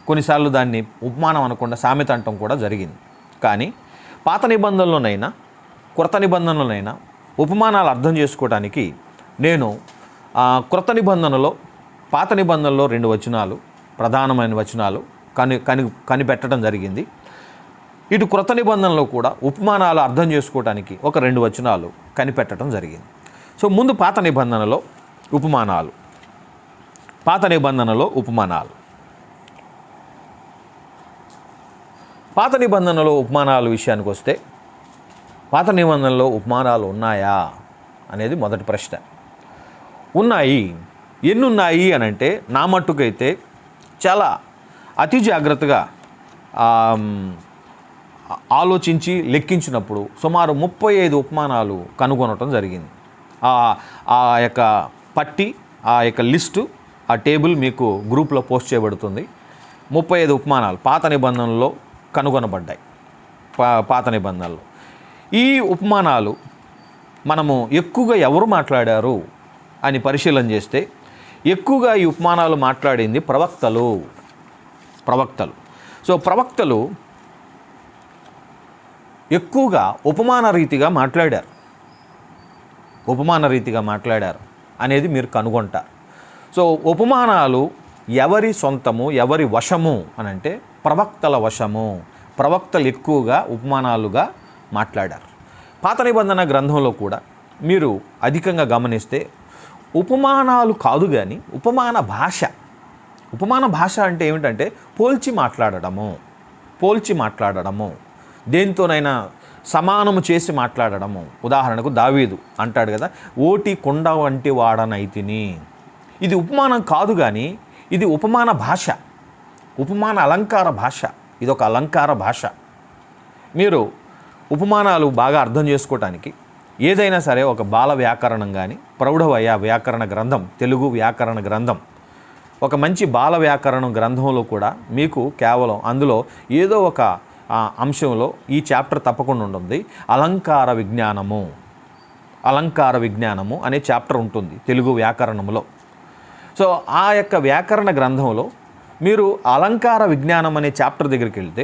కొన్నిసార్లు దాన్ని ఉపమానం అనకుండా సామెత అంటం కూడా జరిగింది. కానీ పాత నిబంధనలోనైనా క్రొత్త నిబంధనలోనైనా ఉపమానాలు అర్థం చేసుకోవడానికి నేను క్రొత్త నిబంధనలో, పాత నిబంధనలో 2 వచనాలు, ప్రధానమైన వచనాలు కనిపెట్టడం జరిగింది. ఇటు క్రొత్త నిబంధనలో కూడా ఉపమానాలు అర్థం చేసుకోవడానికి ఒక 2 వచనాలు కనిపెట్టడం జరిగింది. సో ముందు పాత నిబంధనలో ఉపమానాలు. పాత నిబంధనలో ఉపమానాలు విషయానికి వస్తే, పాత నిబంధనలో ఉపమానాలు ఉన్నాయా అనేది మొదటి ప్రశ్న. ఉన్నాయి. ఎన్ని ఉన్నాయి అని అంటే, నా మట్టుకైతే చాలా అతి జాగ్రత్తగా ఆలోచించి లెక్కించినప్పుడు సుమారు 35 ఉపమానాలు కనుగొనటం జరిగింది. ఆ యొక్క పట్టి, ఆ యొక్క లిస్టు, ఆ టేబుల్ మీకు గ్రూప్లో పోస్ట్ చేయబడుతుంది. 35 ఉపమానాలు పాత నిబంధనలో కనుగొనబడ్డాయి. పాత నిబంధనలో ఈ ఉపమానాలు మనము ఎక్కువగా ఎవరు మాట్లాడారు అని పరిశీలన చేస్తే, ఎక్కువగా ఈ ఉపమానాలు మాట్లాడింది ప్రవక్తలు. సో ప్రవక్తలు ఎక్కువగా ఉపమాన రీతిగా మాట్లాడారు అనేది మీరు కనుగొంటారు. సో ఉపమానాలు ఎవరి సొంతము, ఎవరి వశము అని అంటే ప్రవక్తల వశము. ప్రవక్తలు ఎక్కువగా ఉపమానాలుగా మాట్లాడారు. పాత నిబంధన గ్రంథంలో కూడా మీరు అధికంగా గమనిస్తే ఉపమానాలు కాదు కానీ ఉపమాన భాష అంటే ఏమిటంటే పోల్చి మాట్లాడడము, దేంతోనైనా సమానము చేసి మాట్లాడడము. ఉదాహరణకు దావీదు అంటాడు కదా, ఓటి కొండ వంటి వాడనైతిని. ఇది ఉపమానం కాదు కానీ ఇది ఉపమాన భాష, ఉపమాన అలంకార భాష. ఇది ఒక అలంకార భాష. మీరు ఉపమానాలు బాగా అర్థం చేసుకోవటానికి ఏదైనా సరే ఒక బాల వ్యాకరణం కానీ, ప్రౌఢవయ వ్యాకరణ గ్రంథం, తెలుగు వ్యాకరణ గ్రంథం, ఒక మంచి బాల వ్యాకరణ గ్రంథంలో కూడా మీకు కేవలం అందులో ఏదో ఒక అంశంలో ఈ చాప్టర్ తప్పకుండా ఉంటుంది. అలంకార విజ్ఞానము అనే చాప్టర్ ఉంటుంది తెలుగు వ్యాకరణంలో. సో ఆ యొక్క వ్యాకరణ గ్రంథంలో మీరు అలంకార విజ్ఞానం అనే చాప్టర్ దగ్గరికి వెళ్తే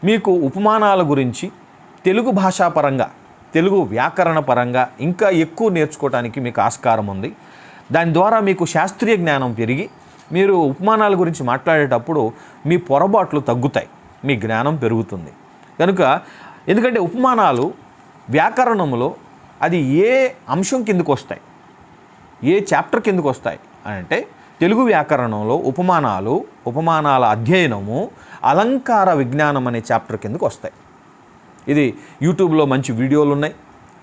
మీకు ఉపమానాల గురించి తెలుగు భాషాపరంగా, తెలుగు వ్యాకరణ పరంగా ఇంకా ఎక్కువ నేర్చుకోవడానికి మీకు ఆస్కారం ఉంది. దాని ద్వారా మీకు శాస్త్రీయ జ్ఞానం పెరిగి మీరు ఉపమానాల గురించి మాట్లాడేటప్పుడు మీ పొరపాట్లు తగ్గుతాయి, మీ జ్ఞానం పెరుగుతుంది. కనుక ఎందుకంటే ఉపమానాలు వ్యాకరణంలో అది ఏ అంశం కిందకు వస్తాయి, ఏ చాప్టర్ కిందకు వస్తాయి అని అంటే తెలుగు వ్యాకరణంలో ఉపమానాల అధ్యయనము అలంకార విజ్ఞానం అనే చాప్టర్ కిందకు వస్తాయి. ఇది యూట్యూబ్లో మంచి వీడియోలు ఉన్నాయి.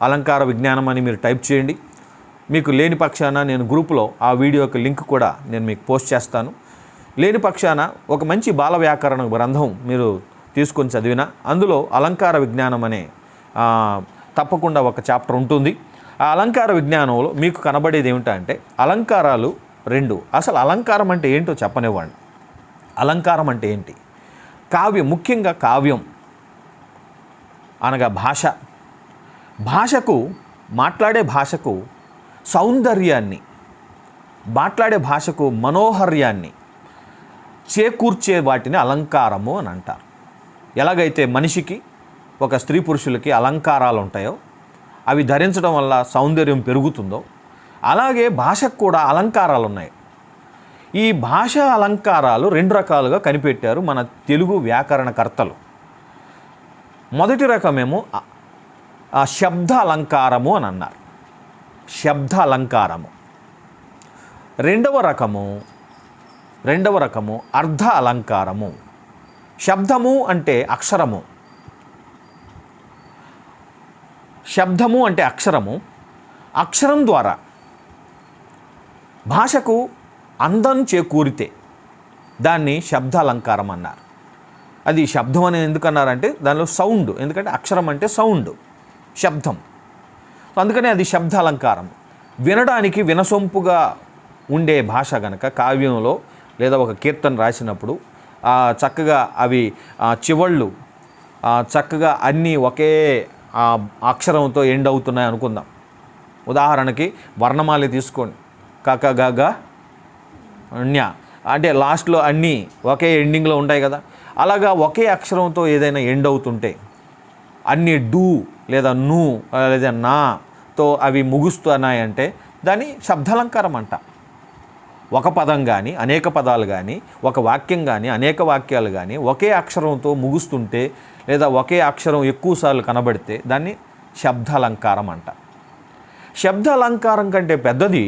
అలంకార విజ్ఞానం అని మీరు టైప్ చేయండి. మీకు లేని పక్షాన నేను గ్రూపులో ఆ వీడియో యొక్క లింక్ కూడా నేను మీకు పోస్ట్ చేస్తాను. లేని పక్షాన ఒక మంచి బాల వ్యాకరణ గ్రంథం మీరు తీసుకొని చదివినా అందులో అలంకార విజ్ఞానం అనే తప్పకుండా ఒక చాప్టర్ ఉంటుంది. ఆ అలంకార విజ్ఞానంలో మీకు కనబడేది ఏమిటంటే అలంకారాలు 2. అసలు అలంకారం అంటే ఏంటో చెప్పనివ్వండి. అలంకారం అంటే ఏంటి? కావ్యం, ముఖ్యంగా కావ్యం అనగా భాషకు మాట్లాడే భాషకు సౌందర్యాన్ని, మాట్లాడే భాషకు మనోహర్యాన్ని చేకూర్చే వాటిని అలంకారము అని అంటారు. ఎలాగైతే మనిషికి, ఒక స్త్రీ పురుషులకి అలంకారాలు ఉంటాయో, అవి ధరించడం వల్ల సౌందర్యం పెరుగుతుందో, అలాగే భాషకు కూడా అలంకారాలు ఉన్నాయి. ఈ భాషా అలంకారాలు 2 రకాలుగా కనిపెట్టారు మన తెలుగు వ్యాకరణకర్తలు. మొదటి రకమేమో శబ్ద అలంకారము అని అన్నారు. శబ్ద అలంకారము. రెండవ రకము అర్థ అలంకారము. శబ్దము అంటే అక్షరము. శబ్దము అంటే అక్షరము. అక్షరం ద్వారా భాషకు అందం చేకూరితే దాన్ని శబ్ద అలంకారం అన్నారు. అది శబ్దం అని ఎందుకన్నారంటే దానిలో సౌండ్, ఎందుకంటే అక్షరం అంటే సౌండ్, శబ్దం. అందుకనే అది శబ్ద అలంకారం. వినడానికి వినసొంపుగా ఉండే భాష గనక కావ్యంలో లేదా ఒక కీర్తన రాసినప్పుడు చక్కగా అవి చివళ్ళు చక్కగా అన్నీ ఒకే అక్షరంతో ఎండ్ అవుతున్నాయి అనుకుందాం. ఉదాహరణకి వర్ణమాల తీసుకోండి, కక గగ న్య అంటే లాస్ట్లో అన్నీ ఒకే ఎండింగ్లో ఉంటాయి కదా. అలాగా ఒకే అక్షరంతో ఏదైనా ఎండ్ అవుతుంటే, అన్నీ డు లేదా ను లేదా నాతో అవి ముగుస్తున్నాయంటే దాన్ని శబ్దాలంకారం అంట. ఒక పదం కానీ అనేక పదాలు కానీ, ఒక వాక్యం కానీ అనేక వాక్యాలు కానీ ఒకే అక్షరంతో ముగుస్తుంటే లేదా ఒకే అక్షరం ఎక్కువసార్లు కనబడితే దాన్ని శబ్దాలంకారం అంట. శబ్ద అలంకారం కంటే పెద్దది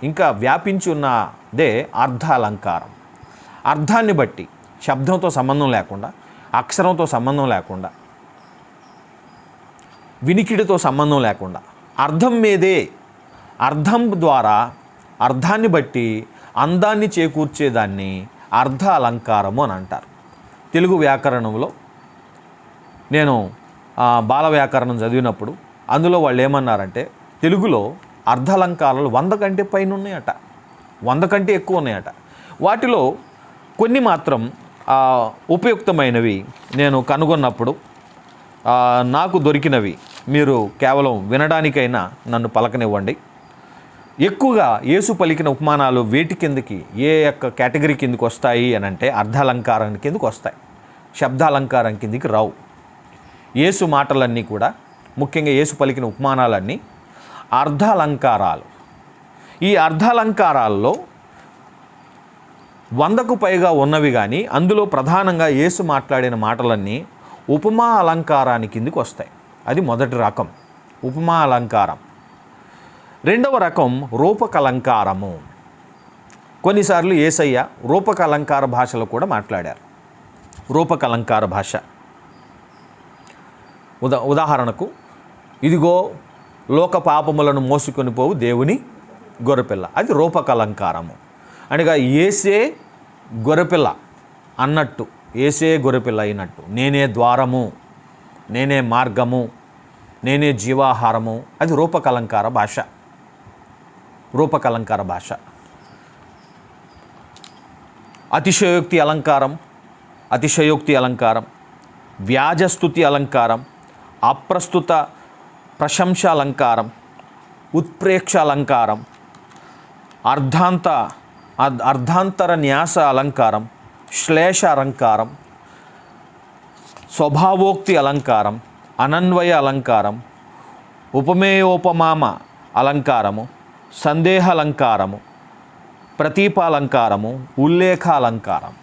ఇంకా వ్యాపించి ఉన్నదే అర్థ అలంకారం. అర్థాన్ని బట్టి, శబ్దంతో సంబంధం లేకుండా, అక్షరంతో సంబంధం లేకుండా, వినికిడితో సంబంధం లేకుండా, అర్థం మీదే, అర్థం ద్వారా అర్థాన్ని బట్టి అందాన్ని చేకూర్చేదాన్ని అర్థ అలంకారము అని అంటారు. తెలుగు వ్యాకరణంలో నేను బాల వ్యాకరణం చదివినప్పుడు అందులో వాళ్ళు ఏమన్నారంటే, తెలుగులో అర్ధ అలంకారాలు 100 కంటే పైన ఉన్నాయట, 100 కంటే ఎక్కువ ఉన్నాయట. వాటిలో కొన్ని మాత్రం ఉపయుక్తమైనవి నేను కనుగొన్నప్పుడు నాకు దొరికినవి మీరు కేవలం వినడానికైనా నన్ను పలకనివ్వండి. ఎక్కువగా యేసు పలికిన ఉపమానాలు వేటి కిందకి, ఏ యొక్క కేటగిరీ కిందకి వస్తాయి అని అంటే అర్ధాలంకారం కిందకి వస్తాయి, శబ్దాలంకారం కిందకి రావు. యేసు మాటలన్నీ కూడా, ముఖ్యంగా యేసు పలికిన ఉపమానాలన్నీ అర్ధాలంకారాలు. ఈ అర్ధాలంకారాల్లో 100కు పైగా ఉన్నవి కానీ అందులో ప్రధానంగా యేసు మాట్లాడిన మాటలన్నీ ఉపమా అలంకారానికి కిందకి వస్తాయి. అది మొదటి రకం, ఉపమా అలంకారం. రెండవ రకం రూపకలంకారము. కొన్నిసార్లు యేసయ్య రూపకలంకార భాషలో కూడా మాట్లాడారు. రూపకలంకార భాష ఉదాహరణకు, ఇదిగో లోక పాపములను మోసుకొని పోవు దేవుని గొర్రెపిల్ల, అది రూపకలంకారము. అనగా యేసే గొర్రెపిల్ల అన్నట్టు, యేసే గొర్రెపిల్ల అయినట్టు, నేనే ద్వారము, నేనే మార్గము, నేనే జీవాహారము, అది రూపకలంకార భాష. రూపకలంకార భాష. అతిశయోక్తి అలంకారం, అతిశయోక్తి అలంకారం, వ్యాజస్తుతి అలంకారం, అప్రస్తుత ప్రశంస అలంకారం, ఉత్ప్రేక్ష అలంకారం, అర్ధాంతర న్యాస అలంకారం, శ్లేష అలంకారం, స్వభావోక్తి అలంకారం, అనన్వయ అలంకారం, ఉపమేయోపమామ అలంకారము, సందేహ అలంకారము, ప్రతీపాలంకారము, ఉల్లేఖ అలంకారం.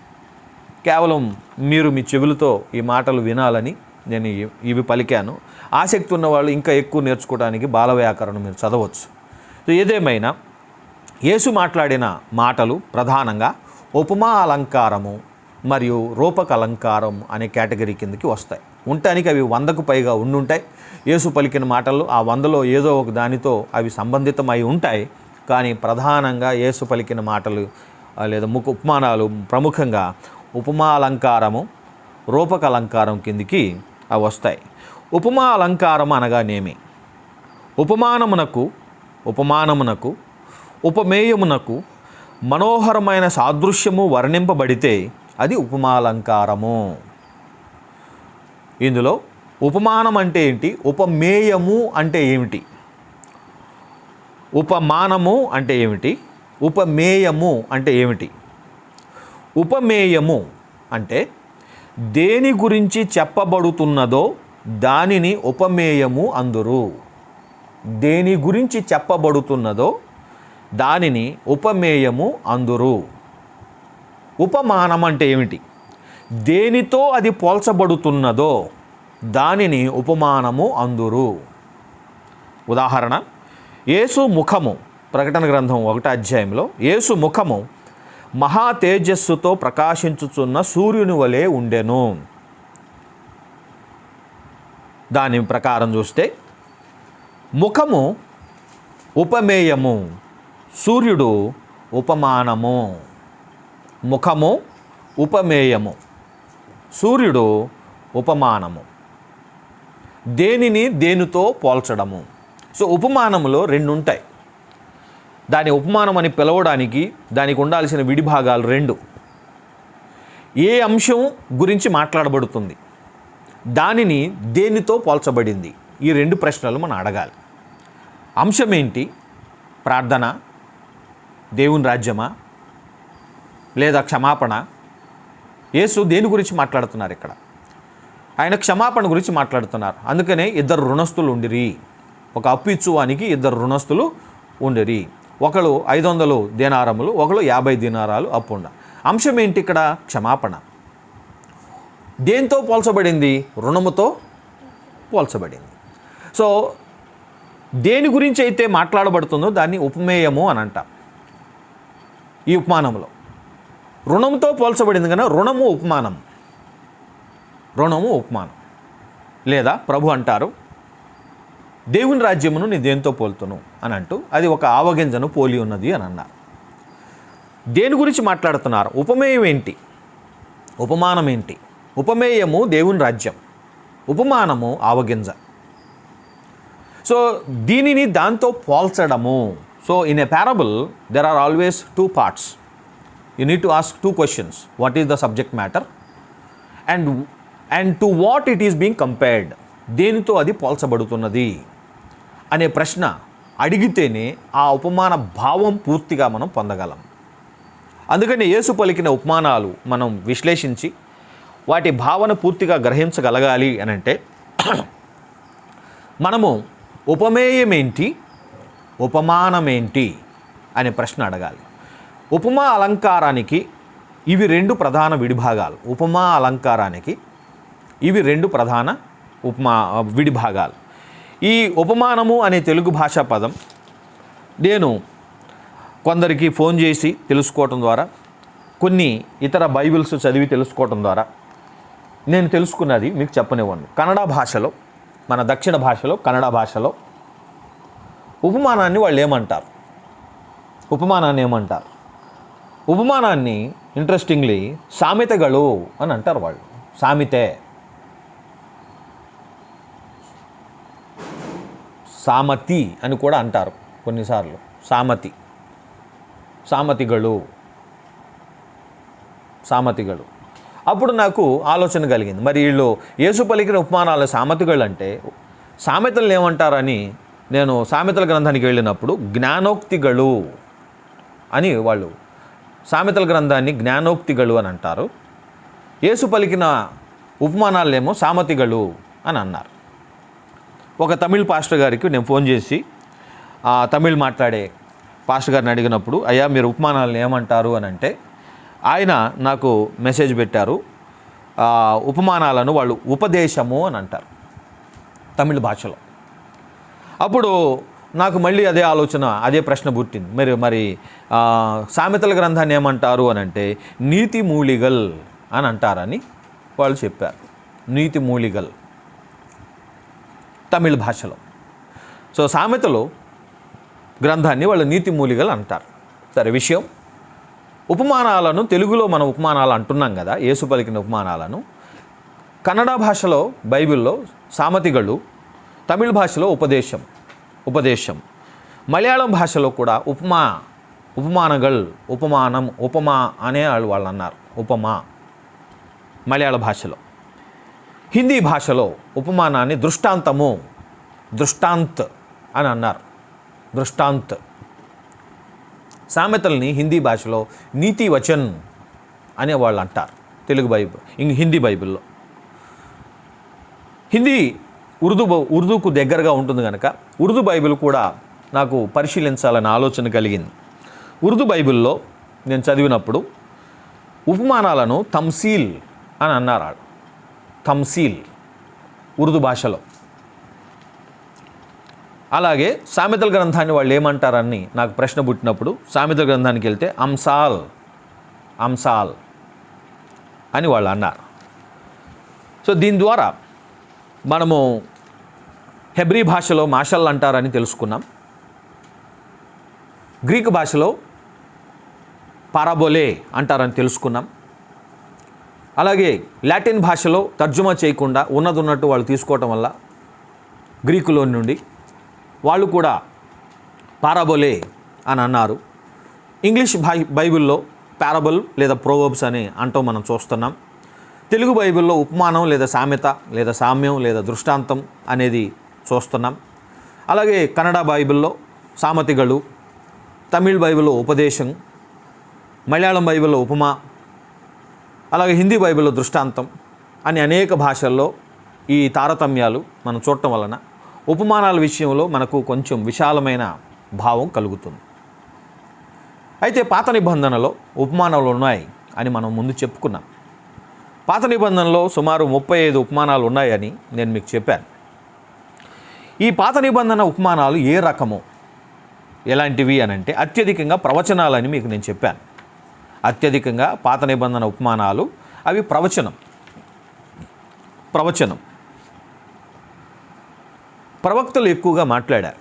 కేవలం మీరు మీ చెవులతో ఈ మాటలు వినాలని నేను ఇవి పలికాను. ఆసక్తి ఉన్నవాళ్ళు ఇంకా ఎక్కువ నేర్చుకోవడానికి బాల వ్యాకరణం మీరు చదవచ్చు. ఏదేమైనా యేసు మాట్లాడిన మాటలు ప్రధానంగా ఉపమా అలంకారము మరియు రూపక అలంకారం అనే కేటగిరీ కిందకి వస్తాయి. ఉండటానికి అవి 100కు పైగా ఉండుంటాయి. యేసు పలికిన మాటలు ఆ 100లో ఏదో ఒక దానితో అవి సంబంధితమై ఉంటాయి. కానీ ప్రధానంగా యేసు పలికిన మాటలు లేదా ఉపమానాలు ప్రముఖంగా ఉపమా అలంకారము, రూపక అలంకారం కిందికి అవి వస్తాయి. ఉపమా అలంకారం అనగానేమి? ఉపమానమునకు, ఉపమేయమునకు మనోహరమైన సాదృశ్యము వర్ణింపబడితే అది ఉపమాలంకారము. ఇందులో ఉపమానం అంటే ఏంటి, ఉపమేయము అంటే ఏమిటి, ఉపమానము అంటే ఏమిటి, ఉపమేయము అంటే ఏమిటి? ఉపమేయము అంటే దేని గురించి చెప్పబడుతున్నదో దానిని ఉపమేయము అందురు. దేని గురించి చెప్పబడుతున్నదో దానిని ఉపమేయము అందురు. ఉపమానం అంటే ఏమిటి? దేనితో అది పోల్చబడుతున్నదో దానిని ఉపమానము అందురు. ఉదాహరణ, యేసు ముఖము, ప్రకటన గ్రంథం 1వ అధ్యాయంలో యేసు ముఖము మహా తేజస్సుతో ప్రకాశించుచున్న సూర్యుని వలె ఉండెను. దాని ప్రకారం చూస్తే ముఖము ఉపమేయము, సూర్యుడు ఉపమానము. ముఖము ఉపమేయము, సూర్యుడు ఉపమానము. దేనిని దేనితో పోల్చడము. సో ఉపమానములో 2 ఉంటాయి. దాని ఉపమానం అని పిలవడానికి దానికి ఉండాల్సిన విడిభాగాలు 2. ఏ అంశం గురించి మాట్లాడబడుతుంది, దానిని దేనితో పోల్చబడింది, ఈ 2 ప్రశ్నలు మనం అడగాలి. అంశం ఏంటి? ప్రార్థన, దేవుని రాజ్యమా, లేదా క్షమాపణ? యేసు దేని గురించి మాట్లాడుతున్నారు ఇక్కడ? ఆయన క్షమాపణ గురించి మాట్లాడుతున్నారు. అందుకనే 2 రుణస్తులు ఉండిరి. ఒక అప్పు ఇచ్చువానికి 2 రుణస్తులు ఉండిరి. ఒకరు 500 దీనారములు, ఒకరు 50 దీనారాలు అప్పు ఉండ. అంశం ఏంటి ఇక్కడ? క్షమాపణ. దేంతో పోల్చబడింది? రుణముతో పోల్చబడింది. సో దేని గురించి అయితే మాట్లాడబడుతుందో దాన్ని ఉపమేయము అని అంటాం. ఈ ఉపమానంలో రుణంతో పోల్చబడింది కనుక రుణము ఉపమానం. రుణము ఉపమానం. లేదా ప్రభు అంటారు, దేవుని రాజ్యమును నీ దేనితో పోల్తును అని అంటూ, అది ఒక ఆవగింజను పోలి ఉన్నది అని అన్నారు. దేని గురించి మాట్లాడుతున్నారు? ఉపమేయం ఏంటి, ఉపమానం ఏంటి? ఉపమేయము దేవుని రాజ్యం, ఉపమానము ఆవగింజ. సో దీనిని దాంతో పోల్చడము. So in a parable there are always 2 parts. You need to ask 2 questions. What is the subject matter and to what it is being compared. దేనితో అది పోల్చబడుతున్నది అనే ప్రశ్న అడిగితేనే ఆ ఉపమాన భావం పూర్తిగా మనం పొందగలం. అందుకని యేసు పలికిన ఉపమానాలు మనం విశ్లేషించి వాటి భావన పూర్తిగా గ్రహించగలగాలి అని అంటే మనము ఉపమేయమేంటి, ఉపమానమేంటి అనే ప్రశ్న అడగాలి. ఉపమా అలంకారానికి ఇవి 2 ప్రధాన విడిభాగాలు. ఉపమా అలంకారానికి ఇవి 2 ప్రధాన విడిభాగాలు. ఈ ఉపమానము అనే తెలుగు భాషా పదం నేను కొందరికి ఫోన్ చేసి తెలుసుకోవటం ద్వారా, కొన్ని ఇతర బైబిల్స్ చదివి తెలుసుకోవటం ద్వారా నేను తెలుసుకున్నది మీకు చెప్పనివ్వండి. కన్నడ భాషలో, మన దక్షిణ భాషలో, కన్నడ భాషలో ఉపమానాన్ని వాళ్ళు ఏమంటారు? ఉపమానాన్ని ఏమంటారు? ఉపమానాన్ని ఇంట్రెస్టింగ్లీ సామెతಗಳು అని అంటారు వాళ్ళు. సామెతే, సామతి అని కూడా అంటారు కొన్నిసార్లు. సామతి, సామతిಗಳು, సామతిಗಳು. అప్పుడు నాకు ఆలోచన కలిగింది, మరి వీళ్ళు యేసు పలికిన ఉపమానాలు సామెతಗಳು అంటే సామెతలు ఏమంటారని నేను సామెతల గ్రంథానికి వెళ్ళినప్పుడు జ్ఞానోక్తిಗಳು అని వాళ్ళు, సామెతల గ్రంథాన్ని జ్ఞానోక్తిಗಳು అని అంటారు. యేసు పలికిన ఉపమానాలేమో సామెతಗಳು అని అన్నారు. ఒక తమిళ్ పాస్టర్ గారికి నేను ఫోన్ చేసి ఆ తమిళ్ మాట్లాడే పాస్టర్ గారిని అడిగినప్పుడు, అయ్యా మీరు ఉపమానాలను ఏమంటారు అని అంటే ఆయన నాకు మెసేజ్ పెట్టారు. ఉపమానాలను వాళ్ళు ఉపదేశము అని అంటారు తమిళ భాషలో. అప్పుడు నాకు మళ్ళీ అదే ఆలోచన, అదే ప్రశ్న పుట్టింది. మరి సామెతల గ్రంథాన్ని ఏమంటారు అని అంటే నీతి మూలిగల్ అని అంటారని వాళ్ళు చెప్పారు. నీతి మూలిగల్ తమిళ భాషలో. సో సామెతలు గ్రంథాన్ని వాళ్ళు నీతి మూలిగల్ అంటారు. సరే, విషయం ఉపమానాలను తెలుగులో మనం ఉపమానాలు అంటున్నాం కదా, యేసు పలికిన ఉపమానాలను. కన్నడ భాషలో బైబిల్లో సామెతಗಳು, తమిళ భాషలో ఉపదేశం. మలయాళం భాషలో కూడా ఉపమా ఉపమానగల్, ఉపమానం, ఉపమా అనే వాళ్ళు అన్నారు. ఉపమా మలయాళ భాషలో. హిందీ భాషలో ఉపమానాన్ని దృష్టాంతము, దృష్టాంత్ అని అన్నారు. దృష్టాంత్. సామెతల్ని హిందీ భాషలో నీతి వచన్ అనే వాళ్ళు అంటారు. తెలుగు బైబిల్, హిందీ బైబిల్లో. హిందీ ఉర్దూకు దగ్గరగా ఉంటుంది కనుక ఉర్దూ బైబిల్ కూడా నాకు పరిశీలించాలని ఆలోచన కలిగింది. ఉర్దూ బైబిల్లో నేను చదివినప్పుడు ఉపమానాలను తమ్సీల్ అని అన్నారు. తమ్సీల్ ఉర్దూ భాషలో. అలాగే సామెతల గ్రంథాన్ని వాళ్ళు ఏమంటారని నాకు ప్రశ్న పుట్టినప్పుడు సామెతల గ్రంథానికి వెళ్తే అంసాల్, అంసాల్ అని వాళ్ళు అన్నారు. సో దీని ద్వారా మనము హెబ్రీ భాషలో మాషల్ అంటారని తెలుసుకున్నాం. గ్రీకు భాషలో పారాబోలే అంటారని తెలుసుకున్నాం. అలాగే లాటిన్ భాషలో తర్జుమా చేయకుండా ఉన్నట్టు వాళ్ళు తీసుకోవటం వల్ల గ్రీకులో నుండి వాళ్ళు కూడా పారాబోలే అని అన్నారు. ఇంగ్లీష్ బైబిల్లో పారాబుల్ లేదా ప్రోవర్బ్స్ అని అంటాం మనం చూస్తున్నాం. తెలుగు బైబిల్లో ఉపమానం లేదా సామెత లేదా సామ్యం లేదా దృష్టాంతం అనేది చూస్తున్నాం. అలాగే కన్నడ బైబిల్లో సామెతಗಳು, తమిళ్ బైబిల్లో ఉపదేశం, మలయాళం బైబిల్లో ఉపమా, అలాగే హిందీ బైబిల్లో దృష్టాంతం అని అనేక భాషల్లో ఈ తారతమ్యాలు మనం చూడటం వలన ఉపమానాల విషయంలో మనకు కొంచెం విశాలమైన భావం కలుగుతుంది. అయితే పాత నిబంధనలో ఉపమానాలు ఉన్నాయి అని మనం ముందు చెప్పుకున్నాం. పాత నిబంధనలో సుమారు 35 ఉపమానాలు ఉన్నాయని నేను మీకు చెప్పాను. ఈ పాత నిబంధన ఉపమానాలు ఏ రకము, ఎలాంటివి అని అంటే అత్యధికంగా ప్రవచనాలని మీకు నేను చెప్పాను. అత్యధికంగా పాత నిబంధన ఉపమానాలు అవి ప్రవచనం. ప్రవక్తలు ఎక్కువగా మాట్లాడారు.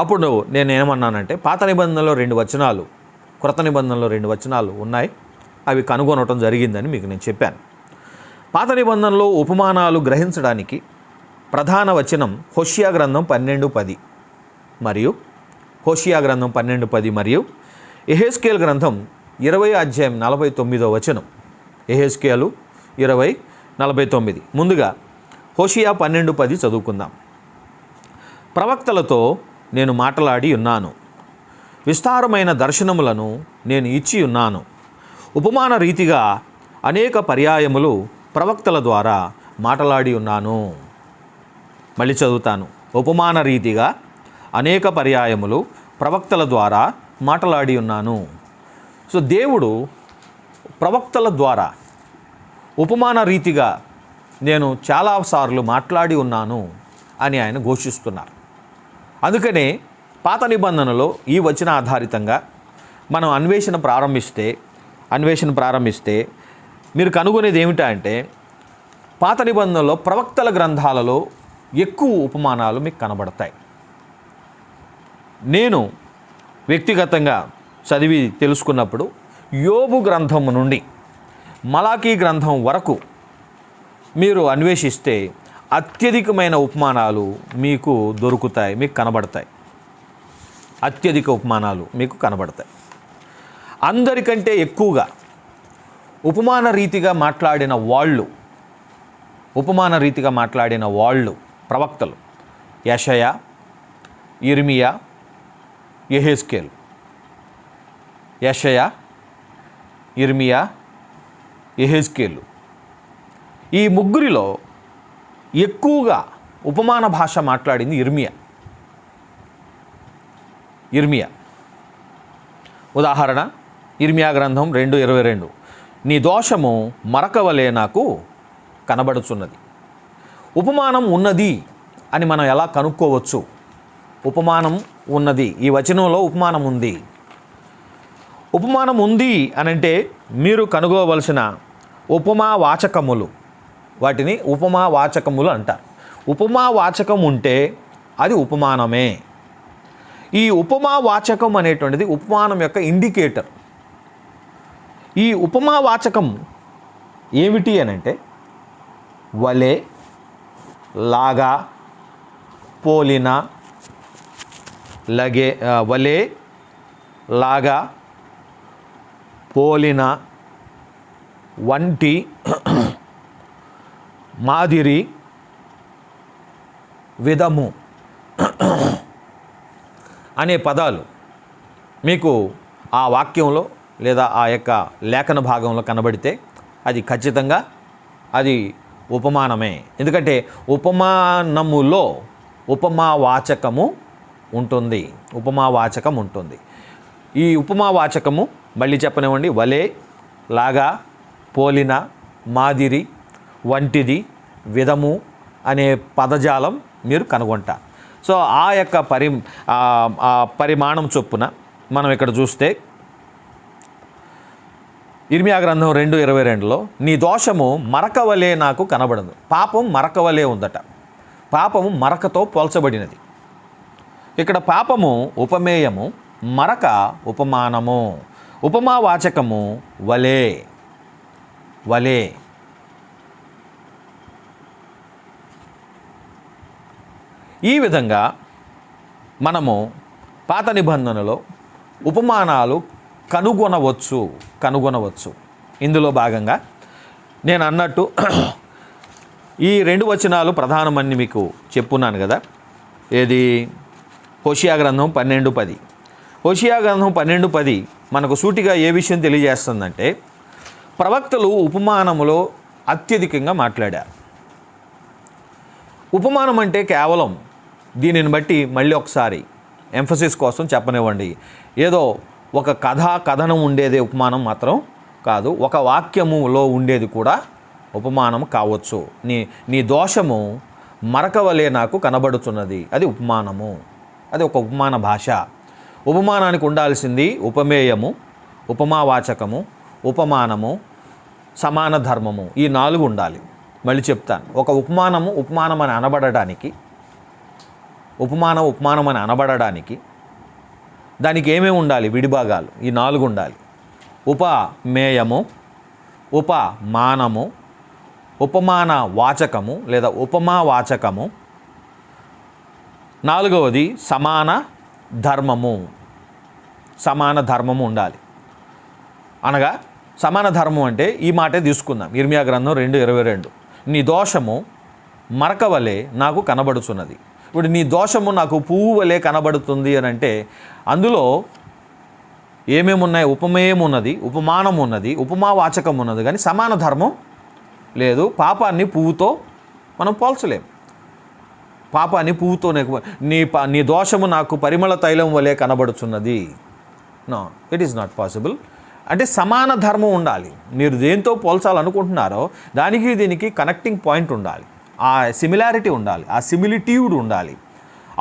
అప్పుడు నేను ఏమన్నానంటే పాత నిబంధనలో 2 వచనాలు, క్రొత్త నిబంధనలో 2 వచనాలు ఉన్నాయి, అవి కనుగొనటం జరిగిందని మీకు నేను చెప్పాను. పాత నిబంధనలో ఉపమానాలు గ్రహించడానికి ప్రధాన వచనం హోషియా గ్రంథం 12:10 మరియు హోషియా గ్రంథం 12:10 మరియు యెహెజ్కేలు గ్రంథం 20 అధ్యాయం 49వ వచనం. యెహెజ్కేలు 20:49. ముందుగా హోషియా 12:10 చదువుకుందాం. ప్రవక్తలతో నేను మాట్లాడి ఉన్నాను, విస్తారమైన దర్శనములను నేను ఇచ్చి ఉన్నాను. ఉపమాన రీతిగా అనేక పర్యాయములు ప్రవక్తల ద్వారా మాట్లాడి ఉన్నాను. మళ్ళీ చదువుతాను. ఉపమాన రీతిగా అనేక పర్యాయములు ప్రవక్తల ద్వారా మాట్లాడి ఉన్నాను. సో దేవుడు ప్రవక్తల ద్వారా ఉపమాన రీతిగా నేను చాలాసార్లు మాట్లాడి ఉన్నాను అని ఆయన ఘోషిస్తున్నారు. అందుకనే పాత నిబంధనలో ఈ వచన ఆధారితంగా మనం అన్వేషణ ప్రారంభిస్తే మీరు కనుగొనేది ఏమిటా అంటే పాత నిబంధనలో ప్రవక్తల గ్రంథాలలో ఎక్కువ ఉపమానాలు మీకు కనబడతాయి. నేను వ్యక్తిగతంగా చదివి తెలుసుకున్నప్పుడు యోబు గ్రంథం నుండి మలాకీ గ్రంథం వరకు మీరు అన్వేషిస్తే అత్యధికమైన ఉపమానాలు మీకు దొరుకుతాయి, మీకు కనబడతాయి. అత్యధిక ఉపమానాలు మీకు కనబడతాయి. అందరికంటే ఎక్కువగా ఉపమాన రీతిగా మాట్లాడిన వాళ్ళు ప్రవక్తలు యెషయా, యిర్మీయా, యెహెజ్కేలు. యెషయా, యిర్మీయా, యెహెజ్కేలు. ఈ ముగ్గురిలో ఎక్కువగా ఉపమాన భాష మాట్లాడింది యిర్మీయా. ఉదాహరణ యిర్మీయా గ్రంథం 2:22. నీ దోషము మరక వలె నాకు కనబడుచున్నది. ఉపమానం ఉన్నది అని మనం ఎలా కనుక్కోవచ్చు? ఉపమానం ఉన్నది, ఈ వచనంలో ఉపమానం ఉంది. ఉపమానం ఉంది అనంటే మీరు కనుగోవలసిన ఉపమావాచకములు, వాటిని ఉపమావాచకములు అంటారు. ఉపమావాచకం ఉంటే అది ఉపమానమే. ఈ ఉపమావాచకం అనేటువంటిది ఉపమానం యొక్క ఇండికేటర్. ఈ ఉపమావాచకం ఏమిటి అనంటే వలె, లాగా, పోలిన, వలె, లాగా, పోలిన, వంటి, మాదిరి, విధము అనే పదాలు మీకు ఆ వాక్యంలో లేదా ఆ యొక్క లేఖన భాగంలో కనబడితే అది ఖచ్చితంగా అది ఉపమానమే. ఎందుకంటే ఉపమానములో ఉపమావాచకము ఉంటుంది. ఉపమావాచకం ఉంటుంది. ఈ ఉపమావాచకము మళ్ళీ చెప్పనివ్వండి, వలే, లాగా, పోలిన, మాదిరి, వంటిది, విధము అనే పదజాలం మీరు కనుగొంటారు. సో ఆ యొక్క పరిమాణం చొప్పున మనం ఇక్కడ చూస్తే ఇర్మియా గ్రంథం 2:22లో నీ దోషము మరక వలె నాకు కనబడదు. పాపం మరక వలె ఉందట. పాపము మరకతో పోల్చబడినది. ఇక్కడ పాపము ఉపమేయము, మరక ఉపమానము, ఉపమావాచకము వలే. వలే ఈ విధంగా మనము పాత నిబంధనలో ఉపమానాలు కనుగొనవచ్చు. ఇందులో భాగంగా నేను అన్నట్టు ఈ 2 వచనాలు ప్రధానమని మీకు చెప్పున్నాను కదా. ఏది? హోషియా గ్రంథం 12:10. హోషియా గ్రంథం 12:10 మనకు సూటిగా ఏ విషయం తెలియజేస్తుందంటే, ప్రవక్తలు ఉపమానములో అత్యధికంగా మాట్లాడారు. ఉపమానం అంటే కేవలం దీనిని బట్టి మళ్ళీ ఒకసారి ఎంఫసిస్ కోసం చెప్పనివ్వండి, ఏదో ఒక కథనం ఉండేదే ఉపమానం మాత్రం కాదు. ఒక వాక్యములో ఉండేది కూడా ఉపమానం కావచ్చు. నీ దోషము మరక వలె నాకు కనబడుతున్నది, అది ఉపమానము. అది ఒక ఉపమాన భాష. ఉపమానానికి ఉండాల్సింది ఉపమేయము, ఉపమావాచకము, ఉపమానము, సమాన ధర్మము. ఈ 4 ఉండాలి. మళ్ళీ చెప్తాను. ఒక ఉపమానం అని అనబడడానికి, ఉపమానం అని అనబడడానికి దానికి ఏమేమి ఉండాలి? విడిభాగాలు. ఈ 4 ఉండాలి. ఉపమేయము, ఉపమానము, ఉపమాన వాచకము లేదా ఉపమావాచకము, 4వది సమాన ధర్మము. సమాన ధర్మము ఉండాలి. అనగా సమాన ధర్మం అంటే ఈ మాటే తీసుకుందాం. ఇర్మియా గ్రంథం 2:22 నీ దోషము మరక వలె నాకు కనబడుచున్నది. ఇప్పుడు నీ దోషము నాకు పువ్వు వలె కనబడుతుంది అని అంటే అందులో ఏమేమి ఉన్నాయి? ఉపమేయం ఉన్నది, ఉపమానం ఉన్నది, ఉపమావాచకం ఉన్నది, కానీ సమాన ధర్మం లేదు. పాపాన్ని పువ్వుతో మనం పోల్చలేం. పాపాన్ని పువ్వుతో నీ దోషము నాకు పరిమళ తైలం వలె కనబడుచున్నది. No, it is not possible. అంటే సమాన ధర్మం ఉండాలి. మీరు దేంతో పోల్చాలనుకుంటున్నారో దానికి దీనికి కనెక్టింగ్ పాయింట్ ఉండాలి. ఆ సిమిలారిటీ ఉండాలి, ఆ సిమిలిట్యూడ్ ఉండాలి.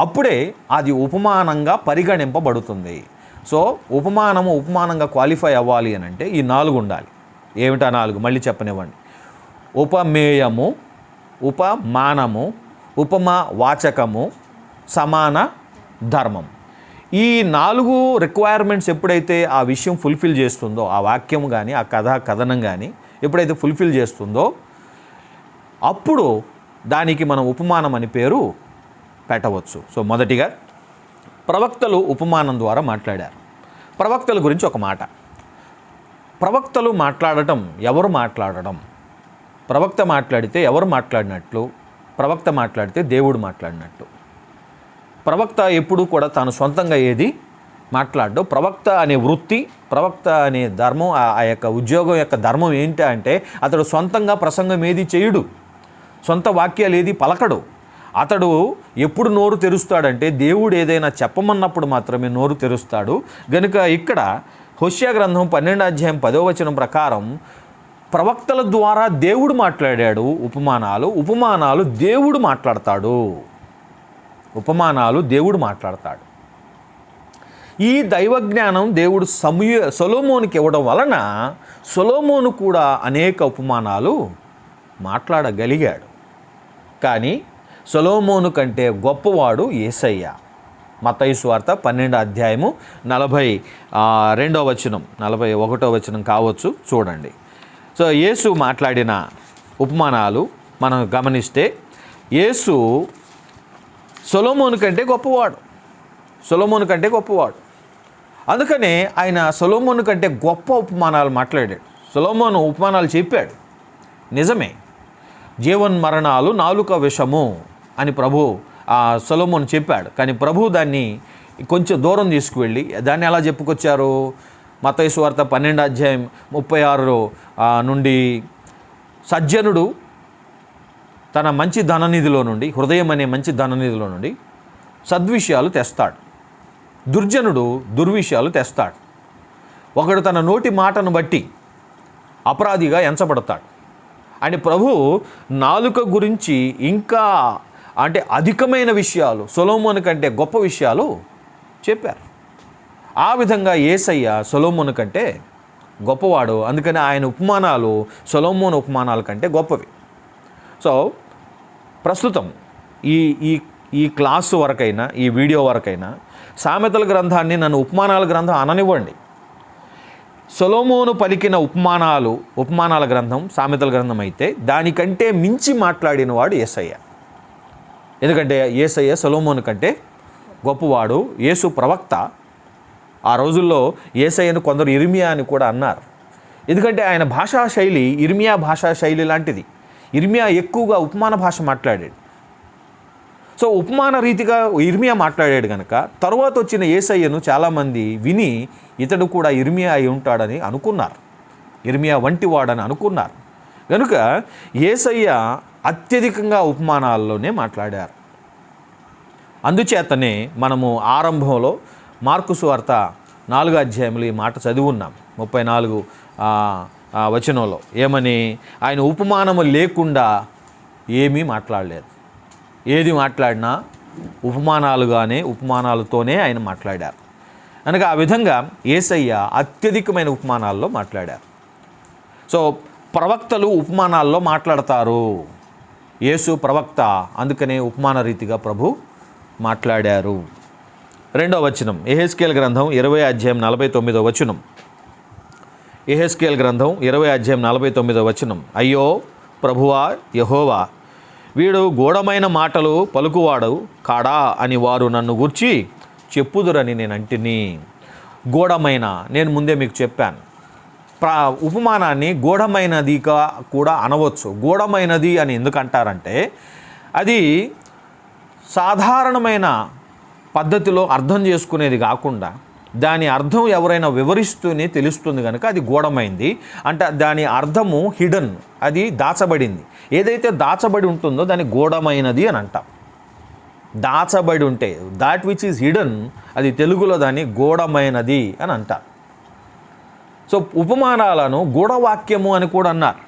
అప్పుడే అది ఉపమానంగా పరిగణింపబడుతుంది. సో ఉపమానంగా క్వాలిఫై అవ్వాలి అని అంటే ఈ 4 ఉండాలి. ఏమిటా 4? మళ్ళీ చెప్పనివ్వండి. ఉపమేయము, ఉపమానము, ఉపమా వాచకము, సమాన ధర్మం. ఈ 4 రిక్వైర్మెంట్స్ ఎప్పుడైతే ఆ విషయం ఫుల్ఫిల్ చేస్తుందో, ఆ వాక్యం కానీ ఆ కథనం కానీ ఎప్పుడైతే ఫుల్ఫిల్ చేస్తుందో అప్పుడు దానికి మనం ఉపమానం అని పేరు పెట్టవచ్చు. సో మొదటిగా ప్రవక్తలు ఉపమానం ద్వారా మాట్లాడారు. ప్రవక్తల గురించి ఒక మాట. ప్రవక్తలు మాట్లాడటం, ఎవరు మాట్లాడడం? ప్రవక్త మాట్లాడితే ఎవరు మాట్లాడినట్లు? ప్రవక్త మాట్లాడితే దేవుడు మాట్లాడినట్టు. ప్రవక్త ఎప్పుడూ కూడా తాను సొంతంగా ఏది మాట్లాడడం. ప్రవక్త అనే వృత్తి, ప్రవక్త అనే ధర్మం, ఆ యొక్క ఉద్యోగం యొక్క ధర్మం ఏంటి అంటే అతడు సొంతంగా ప్రసంగం ఏది చేయుడు, సొంత వాక్యాలు ఏది పలకడు. అతడు ఎప్పుడు నోరు తెరుస్తాడంటే దేవుడు ఏదైనా చెప్పమన్నప్పుడు మాత్రమే నోరు తెరుస్తాడు. గనుక ఇక్కడ హోషియా గ్రంథం 12:10 ప్రకారం ప్రవక్తల ద్వారా దేవుడు మాట్లాడాడు. ఉపమానాలు దేవుడు మాట్లాడతాడు. ఉపమానాలు దేవుడు మాట్లాడతాడు. ఈ దైవజ్ఞానం దేవుడు సొలొమోనుకి ఇవ్వడం వలన సొలొమోను కూడా అనేక ఉపమానాలు మాట్లాడగలిగాడు. కానీ సొలొమోను కంటే గొప్పవాడు యేసయ్య. మత్తయి సువార్త 12:42 41 కావచ్చు, చూడండి. సో యేసు మాట్లాడిన ఉపమానాలు మనం గమనిస్తే యేసు సొలొమోను కంటే గొప్పవాడు. అందుకనే ఆయన సొలొమోను కంటే గొప్ప ఉపమానాలు మాట్లాడాడు. సొలొమోను ఉపమానాలు చెప్పాడు, నిజమే. జీవన్మరణాలు నాలుక విషము అని సొలొమోను చెప్పాడు. కానీ ప్రభు దాన్ని కొంచెం దూరం తీసుకువెళ్ళి దాన్ని ఎలా చెప్పుకొచ్చారు? మత్తయి సువార్త 12:36 నుండి సజ్జనుడు తన మంచి ధననిధిలో నుండి, హృదయం అనే మంచి ధననిధిలో నుండి సద్విషయాలు తెస్తాడు, దుర్జనుడు దుర్విషయాలు తెస్తాడు. ఒకడు తన నోటి మాటను బట్టి అపరాధిగా ఎంచబడతాడు అని ప్రభు నాలుక గురించి ఇంకా అధికమైన విషయాలు, సొలొమోను కంటే గొప్ప విషయాలు చెప్పారు. ఆ విధంగా యేసయ్య సొలొమోను కంటే గొప్పవాడు. అందుకని ఆయన ఉపమానాలు సొలొమోను ఉపమానాల కంటే గొప్పవి. సో ప్రస్తుతం ఈ క్లాసు వరకైనా, ఈ వీడియో వరకైనా సామెతల గ్రంథాన్ని నన్ను ఉపమానాల గ్రంథం అననివ్వండి. సొలొమోను పలికిన ఉపమానాల గ్రంథం సామెతల గ్రంథం అయితే దానికంటే మించి మాట్లాడిన వాడు యేసయ్య. ఎందుకంటే యేసయ్య సొలొమోను కంటే గొప్పవాడు. యేసు ప్రవక్త. ఆ రోజుల్లో యేసయ్యను కొందరు ఇర్మియా అని కూడా అన్నారు. ఎందుకంటే ఆయన భాషా శైలి ఇర్మియా భాషా శైలి లాంటిది. ఇర్మియా ఎక్కువగా ఉపమాన భాష మాట్లాడాడు. సో ఉపమాన రీతిగా ఇర్మియా మాట్లాడాడు కనుక తరువాత వచ్చిన యేసయ్యను చాలామంది విని ఇతడు కూడా ఇర్మియా అయి ఉంటాడని అనుకున్నారు, ఇర్మియా వంటి వాడని అనుకున్నారు. కనుక యేసయ్య అత్యధికంగా ఉపమానాల్లోనే మాట్లాడారు. అందుచేతనే మనము ఆరంభంలో మార్కు సువార్త 4వ అధ్యాయంలో ఈ మాట చదివి ఉన్నాం. 34 వచనంలో ఏమని? ఆయన ఉపమానము లేకుండా ఏమీ మాట్లాడలేదు. ఏది మాట్లాడినా ఉపమానాలతోనే ఆయన మాట్లాడారు. కనుక ఆ విధంగా యేసయ్య అత్యధికమైన ఉపమానాల్లో మాట్లాడారు. సో ప్రవక్తలు ఉపమానాల్లో మాట్లాడతారు. యేసు ప్రవక్త, అందుకనే ఉపమాన రీతిగా ప్రభు మాట్లాడారు. 2వ వచనం యెహెజ్కేలు గ్రంథం 20:49 వచనం. యెహెజ్కేలు గ్రంథం 20:49 వచనం. అయ్యో ప్రభువా యెహోవా, వీడు గూఢమైన మాటలు పలుకువాడు కాడా అని వారు నన్ను గూర్చి చెప్పుదురని నేను అంటిని. గూఢమైన, నేను ముందే మీకు చెప్పాను, ఉపమానాన్ని గూఢమైనదిగా కూడా అనవచ్చు. గూఢమైనది అని ఎందుకు అంటారంటే అది సాధారణమైన పద్ధతిలో అర్థం చేసుకునేది కాకుండా దాని అర్థం ఎవరైనా వివరిస్తూనే తెలుస్తుంది కనుక అది గూఢమైంది. అంటే దాని అర్థము హిడెన్, అది దాచబడింది. ఏదైతే దాచబడి ఉంటుందో దాన్ని గూఢమైనది అని అంటాం. దాచబడి ఉంటే దాట్ విచ్ ఈజ్ హిడెన్, అది తెలుగులో దాన్ని గూఢమైనది అని అంటారు. సో ఉపమానాలను గూఢవాక్యము అని కూడా అన్నారు.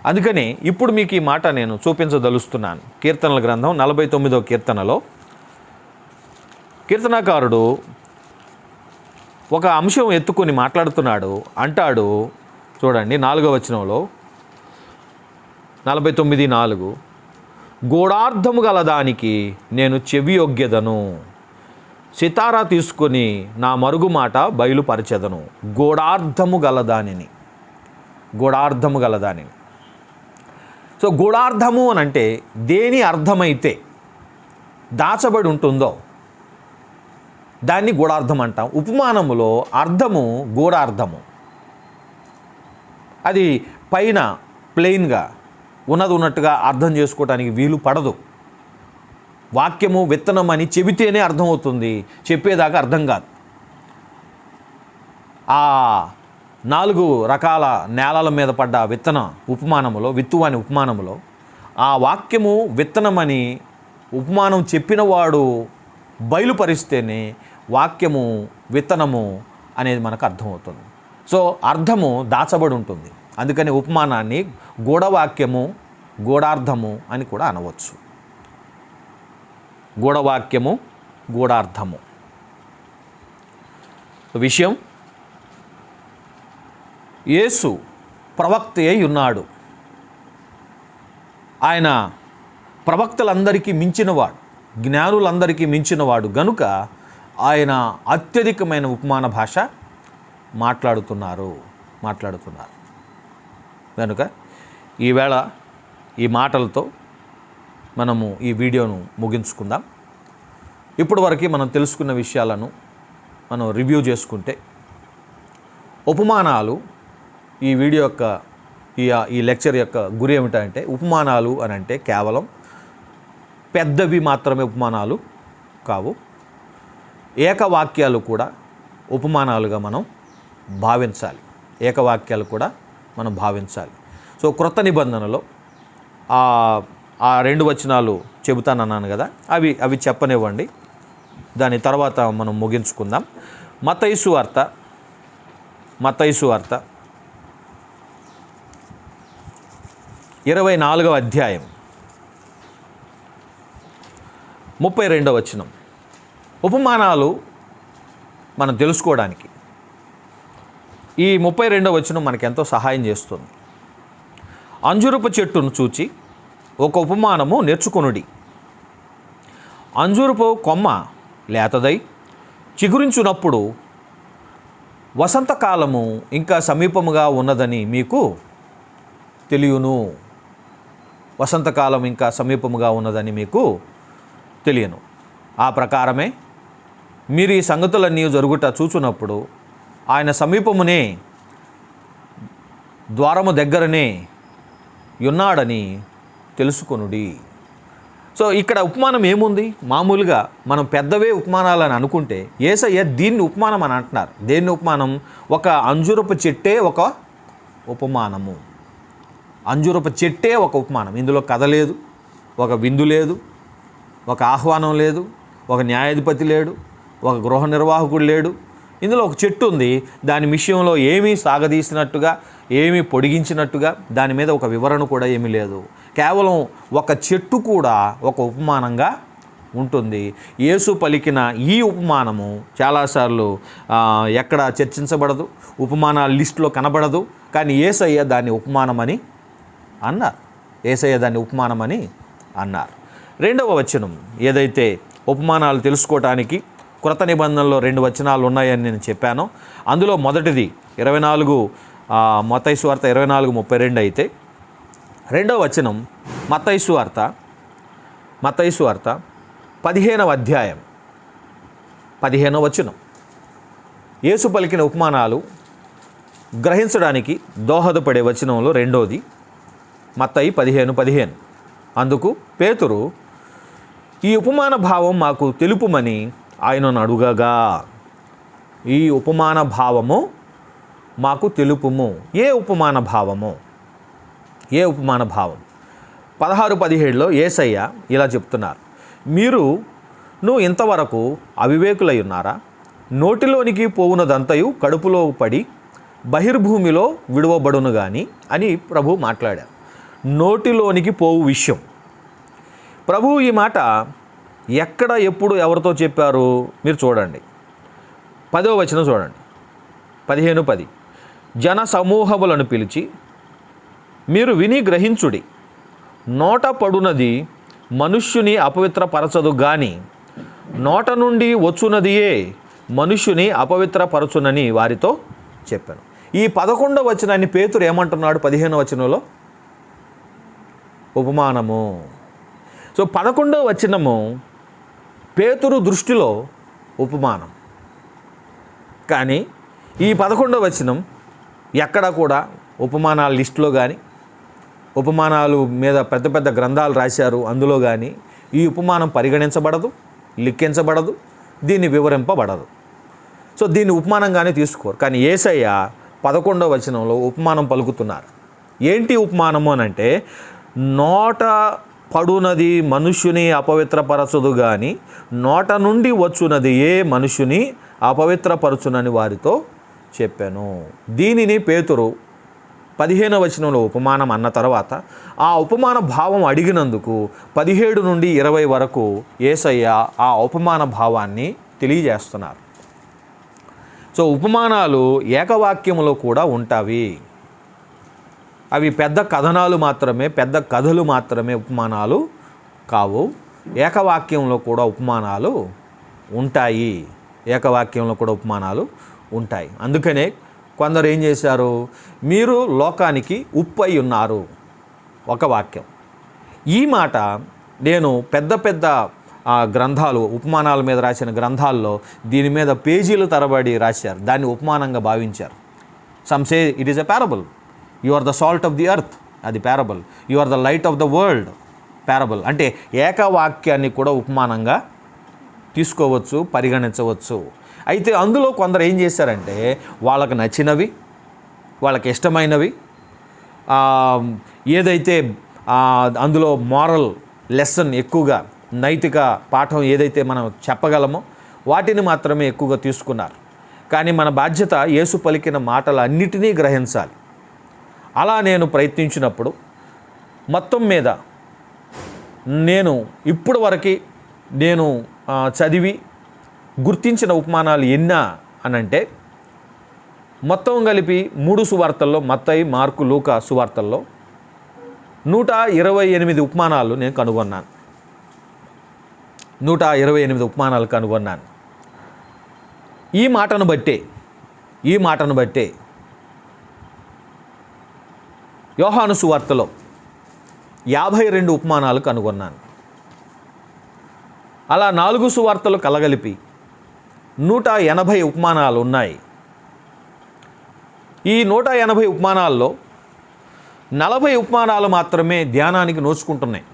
అందుకని ఇప్పుడు మీకు ఈ మాట నేను చూపించదలుస్తున్నాను. కీర్తనల గ్రంథం 49వ కీర్తనలో కీర్తనాకారుడు ఒక అంశం ఎత్తుకొని మాట్లాడుతున్నాడు. అంటాడు చూడండి 4వ వచనంలో, 49:4, గూఢార్థము గల దానికి నేను చెవియొగ్గెదను, సితారా తీసుకొని నా మరుగు మాట బయలుపరచెదను. గూఢార్థము గలదానిని. సో గూఢార్థము అని అంటే దేని అర్థమైతే దాచబడి ఉంటుందో దాన్ని గూఢార్థం అంటాం. ఉపమానములో అర్థము గూఢార్థము. అది పైన ప్లెయిన్గా ఉన్నట్టుగా అర్థం చేసుకోవటానికి వీలు పడదు. వాక్యము విత్తనం అని చెబితేనే అర్థమవుతుంది, చెప్పేదాకా అర్థం కాదు. ఆ 4 రకాల నేలల మీద పడ్డ విత్తువాని ఉపమానములో ఆ వాక్యము విత్తనమని ఉపమానం చెప్పినవాడు బయలుపరిస్తేనే వాక్యము విత్తనము అనేది మనకు అర్థమవుతుంది. సో అర్థము దాచబడి ఉంటుంది. అందుకని ఉపమానాన్ని గూఢవాక్యము, గూఢార్థము అని కూడా అనవచ్చు. గూఢవాక్యము, గూఢార్థము. విషయం, యేసు ప్రవక్త అయి ఉన్నాడు. ఆయన ప్రవక్తలందరికీ మించినవాడు, జ్ఞానులందరికీ మించినవాడు గనుక ఆయన అత్యధికమైన ఉపమాన భాష మాట్లాడుతున్నారు. కనుక ఈవేళ ఈ మాటలతో మనము ఈ వీడియోను ముగించుకుందాం. ఇప్పటి వరకు మనం తెలుసుకున్న విషయాలను మనం రివ్యూ చేసుకుంటే, ఉపమానాలు ఈ వీడియో యొక్క ఈ లెక్చర్ యొక్క గురి ఏమిటంటే, ఉపమానాలు అని అంటే కేవలం పెద్దవి మాత్రమే ఉపమానాలు కావు, ఏకవాక్యాలు కూడా ఉపమానాలుగా మనం భావించాలి. ఏకవాక్యాలు కూడా మనం భావించాలి. సో క్రొత్త నిబంధనలో ఆ 2 వచనాలు చెబుతానన్నాను కదా, అవి చెప్పనివ్వండి. దాని తర్వాత మనం ముగించుకుందాం. మత్తయి సువార్త 24వ అధ్యాయం 32వ వచనం. ఉపమానాలు మనం తెలుసుకోవడానికి ఈ 32వ వచనం మనకెంతో సహాయం చేస్తుంది. అంజూరపు చెట్టును చూచి ఒక ఉపమానము నేర్చుకొనుడి. అంజూరపు కొమ్మ లేతదై చిగురించునప్పుడు వసంతకాలము ఇంకా సమీపముగా ఉన్నదని మీకు తెలియను. వసంతకాలం ఇంకా సమీపముగా ఉన్నదని మీకు తెలియను. ఆ ప్రకారమే మీరు ఈ సంగతులన్నీ జరుగుట చూచున్నప్పుడు ఆయన సమీపమునే, ద్వారము దగ్గరనే ఉన్నాడని తెలుసుకొనుడి. సో ఇక్కడ ఉపమానం ఏముంది? మామూలుగా మనం పెద్దవే ఉపమానాలని అనుకుంటే, యేసయ్య దీన్ని ఉపమానం అని అంటున్నారు. దేన్ని ఉపమానం? ఒక అంజూరపు చెట్టే ఒక ఉపమానము. అంజూరపు చెట్టే ఒక ఉపమానం. ఇందులో కథ లేదు, ఒక విందు లేదు, ఒక ఆహ్వానం లేదు, ఒక న్యాయాధిపతి లేడు, ఒక గృహ నిర్వాహకుడు లేడు. ఇందులో ఒక చెట్టు ఉంది. దాని విషయంలో ఏమీ సాగదీసినట్టుగా, ఏమీ పొడిగించినట్టుగా దాని మీద ఒక వివరణ కూడా ఏమీ లేదు. కేవలం ఒక చెట్టు కూడా ఒక ఉపమానంగా ఉంటుంది. యేసు పలికిన ఈ ఉపమానము చాలాసార్లు ఎక్కడ చర్చించబడదు, ఉపమానాల లిస్టులో కనబడదు. కానీ యేసయ్య దాన్ని ఉపమానమని అన్నారు. యేసయ్య దాన్ని ఉపమానమని అన్నారు. 2వ వచనం ఏదైతే ఉపమానాలు తెలుసుకోవటానికి క్రొత్త నిబంధనలో 2 వచనాలు ఉన్నాయని నేను చెప్పానో, అందులో మొదటిది 24 మత్తయి సువార్త 24:32 అయితే, 2వ వచనం మత్తయి సువార్త 15వ అధ్యాయం 15వ వచనం. యేసు పలికిన ఉపమానాలు గ్రహించడానికి దోహదపడే వచనంలో రెండోది మత్తయి 15:15. అందుకు పేతురు, ఈ ఉపమాన భావం మాకు తెలుపుమని ఆయనను అడుగగా, ఈ ఉపమాన భావము మాకు తెలుపుము. ఏ ఉపమాన భావము? ఏ ఉపమాన భావం? 16-17లో యేసయ్య ఇలా చెప్తున్నారు, నువ్వు ఇంతవరకు అవివేకులై ఉన్నారా? నోటిలోనికి పోవునదంతయు కడుపులో పడి బహిర్భూమిలో విడువబడును గాని అని ప్రభు మాట్లాడారు. నోటిలోనికి పోవు విషయం. ప్రభు ఈ మాట ఎక్కడ, ఎప్పుడు, ఎవరితో చెప్పారు? మీరు చూడండి. 10వ వచనం చూడండి. 15:10. జన సమూహములను పిలిచి, మీరు విని గ్రహించుడి. నోట పడునది మనుష్యుని అపవిత్రపరచదు గాని నోట నుండి వచ్చునదియే మనుష్యుని అపవిత్రపరచునని వారితో చెప్పాను. ఈ 11వ వచనాన్ని పేతురు ఏమంటున్నాడు? 15వ వచనంలో ఉపమానము. సో 11వ వచనము పేతురు దృష్టిలో ఉపమానం. కానీ ఈ 11వ వచనం ఎక్కడ కూడా ఉపమానాల లిస్టులో కానీ, ఉపమానాలు మీద పెద్ద పెద్ద గ్రంథాలు రాశారు అందులో కానీ ఈ ఉపమానం పరిగణించబడదు, లిఖించబడదు, దీన్ని వివరింపబడదు. సో దీన్ని ఉపమానంగానే తీసుకోరు. కానీ యేసయ్య 11వ వచనంలో ఉపమానం పలుకుతున్నారు. ఏంటి ఉపమానము అని అంటే, నోట పడునది మనుష్యుని అపవిత్రపరచదు కానీ నోట నుండి వచ్చునది ఏ మనుష్యుని అపవిత్రపరచునని వారితో చెప్పాను. దీనిని పేతురు 15వ వచనంలో ఉపమానం అన్న తర్వాత ఆ ఉపమాన భావం అడిగినందుకు 17 నుండి 20 వరకు యేసయ్య ఆ ఉపమాన భావాన్ని తెలియజేస్తున్నారు. సో ఉపమానాలు ఏకవాక్యములో కూడా ఉంటాయి. అవి పెద్ద కథనాలు మాత్రమే, పెద్ద కథలు మాత్రమే ఉపమానాలు కావు. ఏకవాక్యంలో కూడా ఉపమానాలు ఉంటాయి. ఏకవాక్యంలో కూడా ఉపమానాలు ఉంటాయి. అందుకనే కొందరు ఏం చేశారు? మీరు లోకానికి ఉప్పు అయి ఉన్నారు, ఒక వాక్యం. ఈ మాట నేను పెద్ద పెద్ద ఆ గ్రంథాలు, ఉపమానాల మీద రాసిన గ్రంథాల్లో దీని మీద పేజీలు తరబడి రాశారు. దాన్ని ఉపమానంగా భావించారు. Some say it is a parable. You are the salt of the earth, అది parable. You are the light of the world, parable. అంటే ఏకవాక్యాన్ని కూడా ఉపమానంగా తీసుకోవచ్చు, పరిగణించవచ్చు. అయితే అందులో కొందరు ఏం చేశారంటే వాళ్ళకు నచ్చినవి, వాళ్ళకి ఇష్టమైనవి, ఏదైతే అందులో మారల్ లెసన్ ఎక్కువగా, నైతిక పాఠం ఏదైతే మనం చెప్పగలమో వాటిని మాత్రమే ఎక్కువగా తీసుకున్నారు. కానీ మన బాధ్యత యేసు పలికిన మాటలన్నిటినీ గ్రహించాలి. అలా నేను ప్రయత్నించినప్పుడు మొత్తం మీద నేను ఇప్పుడు వరకు నేను చదివి గుర్తించిన ఉపమానాలు ఎన్నా అనంటే మొత్తం కలిపి 3 సువార్తల్లో, మత్తయి, మార్కు, లూకా సువార్తల్లో 128 ఉపమానాలు నేను కనుగొన్నాను. 128 ఉపమానాలు కనుగొన్నాను. ఈ మాటను బట్టే యోహాను సువార్తలో 52 ఉపమానాలు కనుగొన్నాను. అలా 4 సువార్తలు కలగలిపి 180 ఉపమానాలు ఉన్నాయి. ఈ 180 ఉపమానాల్లో 40 ఉపమానాలు మాత్రమే ధ్యానానికి నోచుకుంటున్నాయి.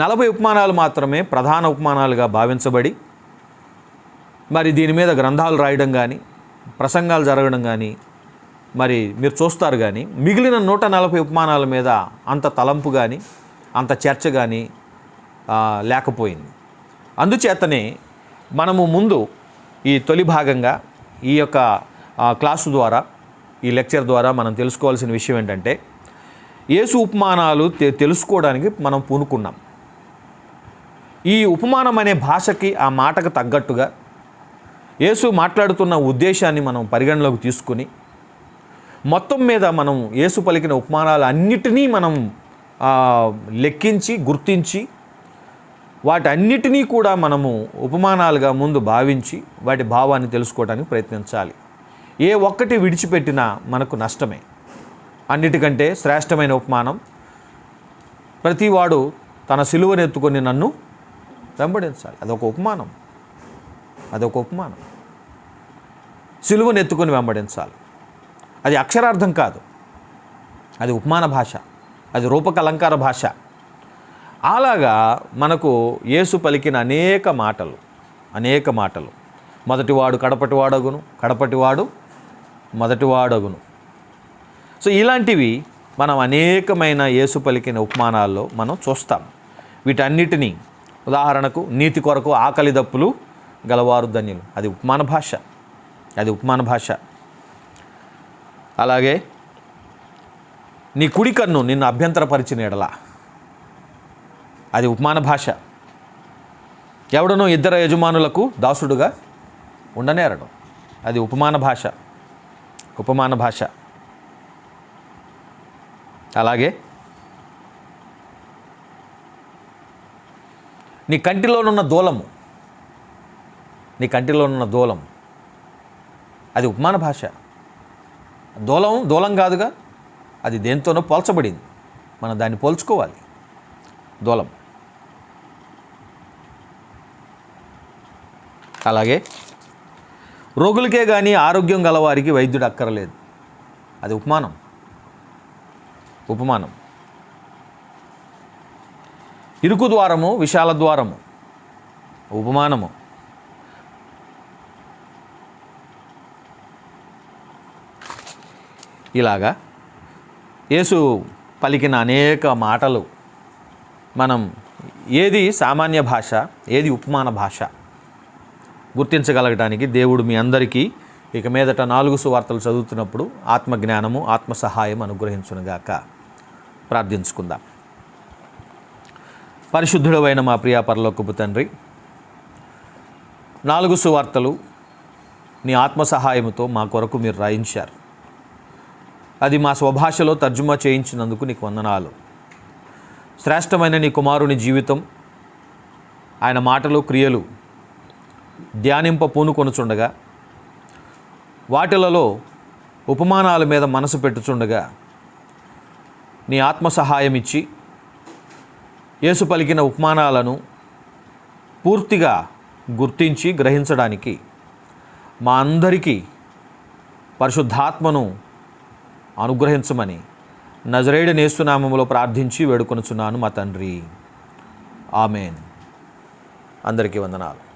40 ఉపమానాలు మాత్రమే ప్రధాన ఉపమానాలుగా భావించబడి, మరి దీని మీద గ్రంథాలు రాయడం కానీ, ప్రసంగాలు జరగడం కానీ మరి మీరు చూస్తారు. కానీ మిగిలిన 140 ఉపమానాల మీద అంత తలంపు కానీ, అంత చర్చ కానీ లేకపోయింది. అందుచేతనే మనము ముందు ఈ తొలి భాగంగా ఈ యొక్క క్లాసు ద్వారా, ఈ లెక్చర్ ద్వారా మనం తెలుసుకోవాల్సిన విషయం ఏంటంటే యేసు ఉపమానాలు తెలుసుకోవడానికి మనం పూనుకున్నాం. ఈ ఉపమానం అనే భాషకి, ఆ మాటకు తగ్గట్టుగా యేసు మాట్లాడుతున్న ఉద్దేశాన్ని మనం పరిగణలోకి తీసుకుని మొత్తం మీద మనం యేసు పలికిన ఉపమానాలు అన్నిటినీ మనం లెక్కించి, గుర్తించి వాటన్నిటినీ కూడా మనము ఉపమానాలుగా ముందు భావించి వాటి భావాన్ని తెలుసుకోవడానికి ప్రయత్నించాలి. ఏ ఒక్కటి విడిచిపెట్టినా మనకు నష్టమే. అన్నిటికంటే శ్రేష్టమైన ఉపమానం, ప్రతివాడు తన సిలువను ఎత్తుకొని నన్ను వెంబడించాలి. అదొక ఉపమానం. సిలువను ఎత్తుకొని వెంబడించాలి. అది అక్షరార్థం కాదు, అది ఉపమాన భాష, అది రూపకలంకార భాష. అలాగా మనకు యేసు పలికిన అనేక మాటలు, మొదటివాడు కడపటివాడగును, కడపటివాడు మొదటివాడగును. సో ఇలాంటివి మనం అనేకమైన యేసు పలికిన ఉపమానాల్లో మనం చూస్తాం. వీటన్నిటినీ, ఉదాహరణకు నీతి కొరకు ఆకలి దప్పులు గలవారు ధన్యులు, అది ఉపమాన భాష. అలాగే నీ కుడి కన్ను నిన్ను అభ్యంతరపరిచిన ఎడల, అది ఉపమాన భాష. ఎవడనో 2 యజమానులకు దాసుడుగా ఉండనేరడం, అది ఉపమాన భాష. అలాగే నీ కంటిలోనున్న దూలం, అది ఉపమాన భాష. దూలం కాదుగా, అది దేంతోనో పోల్చబడింది, మనం దాన్ని పోల్చుకోవాలి. దూలం. అలాగే రోగులకే కానీ ఆరోగ్యం గలవారికి వైద్యుడు అక్కరలేదు, అది ఉపమానం. ఇరుకు ద్వారము, విశాల ద్వారము, ఉపమానము. ఇలాగా యేసు పలికిన అనేక మాటలు మనం ఏది సామాన్య భాష, ఏది ఉపమాన భాష గుర్తించగలగడానికి దేవుడు మీ అందరికీ ఇక మీదట 4 సువార్తలు చదువుతున్నప్పుడు ఆత్మజ్ఞానము, ఆత్మ సహాయం అనుగ్రహించునుగాక. ప్రార్థించుకుందాం. పరిశుద్ధుడైన మా ప్రియ పరలోకపు తండ్రి, 4 సువార్తలు నీ ఆత్మ సహాయముతో మా కొరకు మీరు రాయించారు. అది మా స్వభాషలో తర్జుమా చేయించినందుకు నీకు వందనాలు. శ్రేష్టమైన నీ కుమారుని జీవితం, ఆయన మాటలు, క్రియలు ధ్యానింప పూనుకొనుచుండగా, వాటిలలో ఉపమానాల మీద మనసు పెట్టుచుండగా నీ ఆత్మ సహాయం ఇచ్చి యేసు పలికిన ఉపమానాలను పూర్తిగా గుర్తించి గ్రహించడానికి మా అందరికీ పరిశుద్ధాత్మను అనుగ్రహించమని నజరేయుడైన యేసు నామములో ప్రార్థించి వేడుకొనుచున్నాను మా తండ్రి. ఆమెన్. అందరికీ వందనాలు.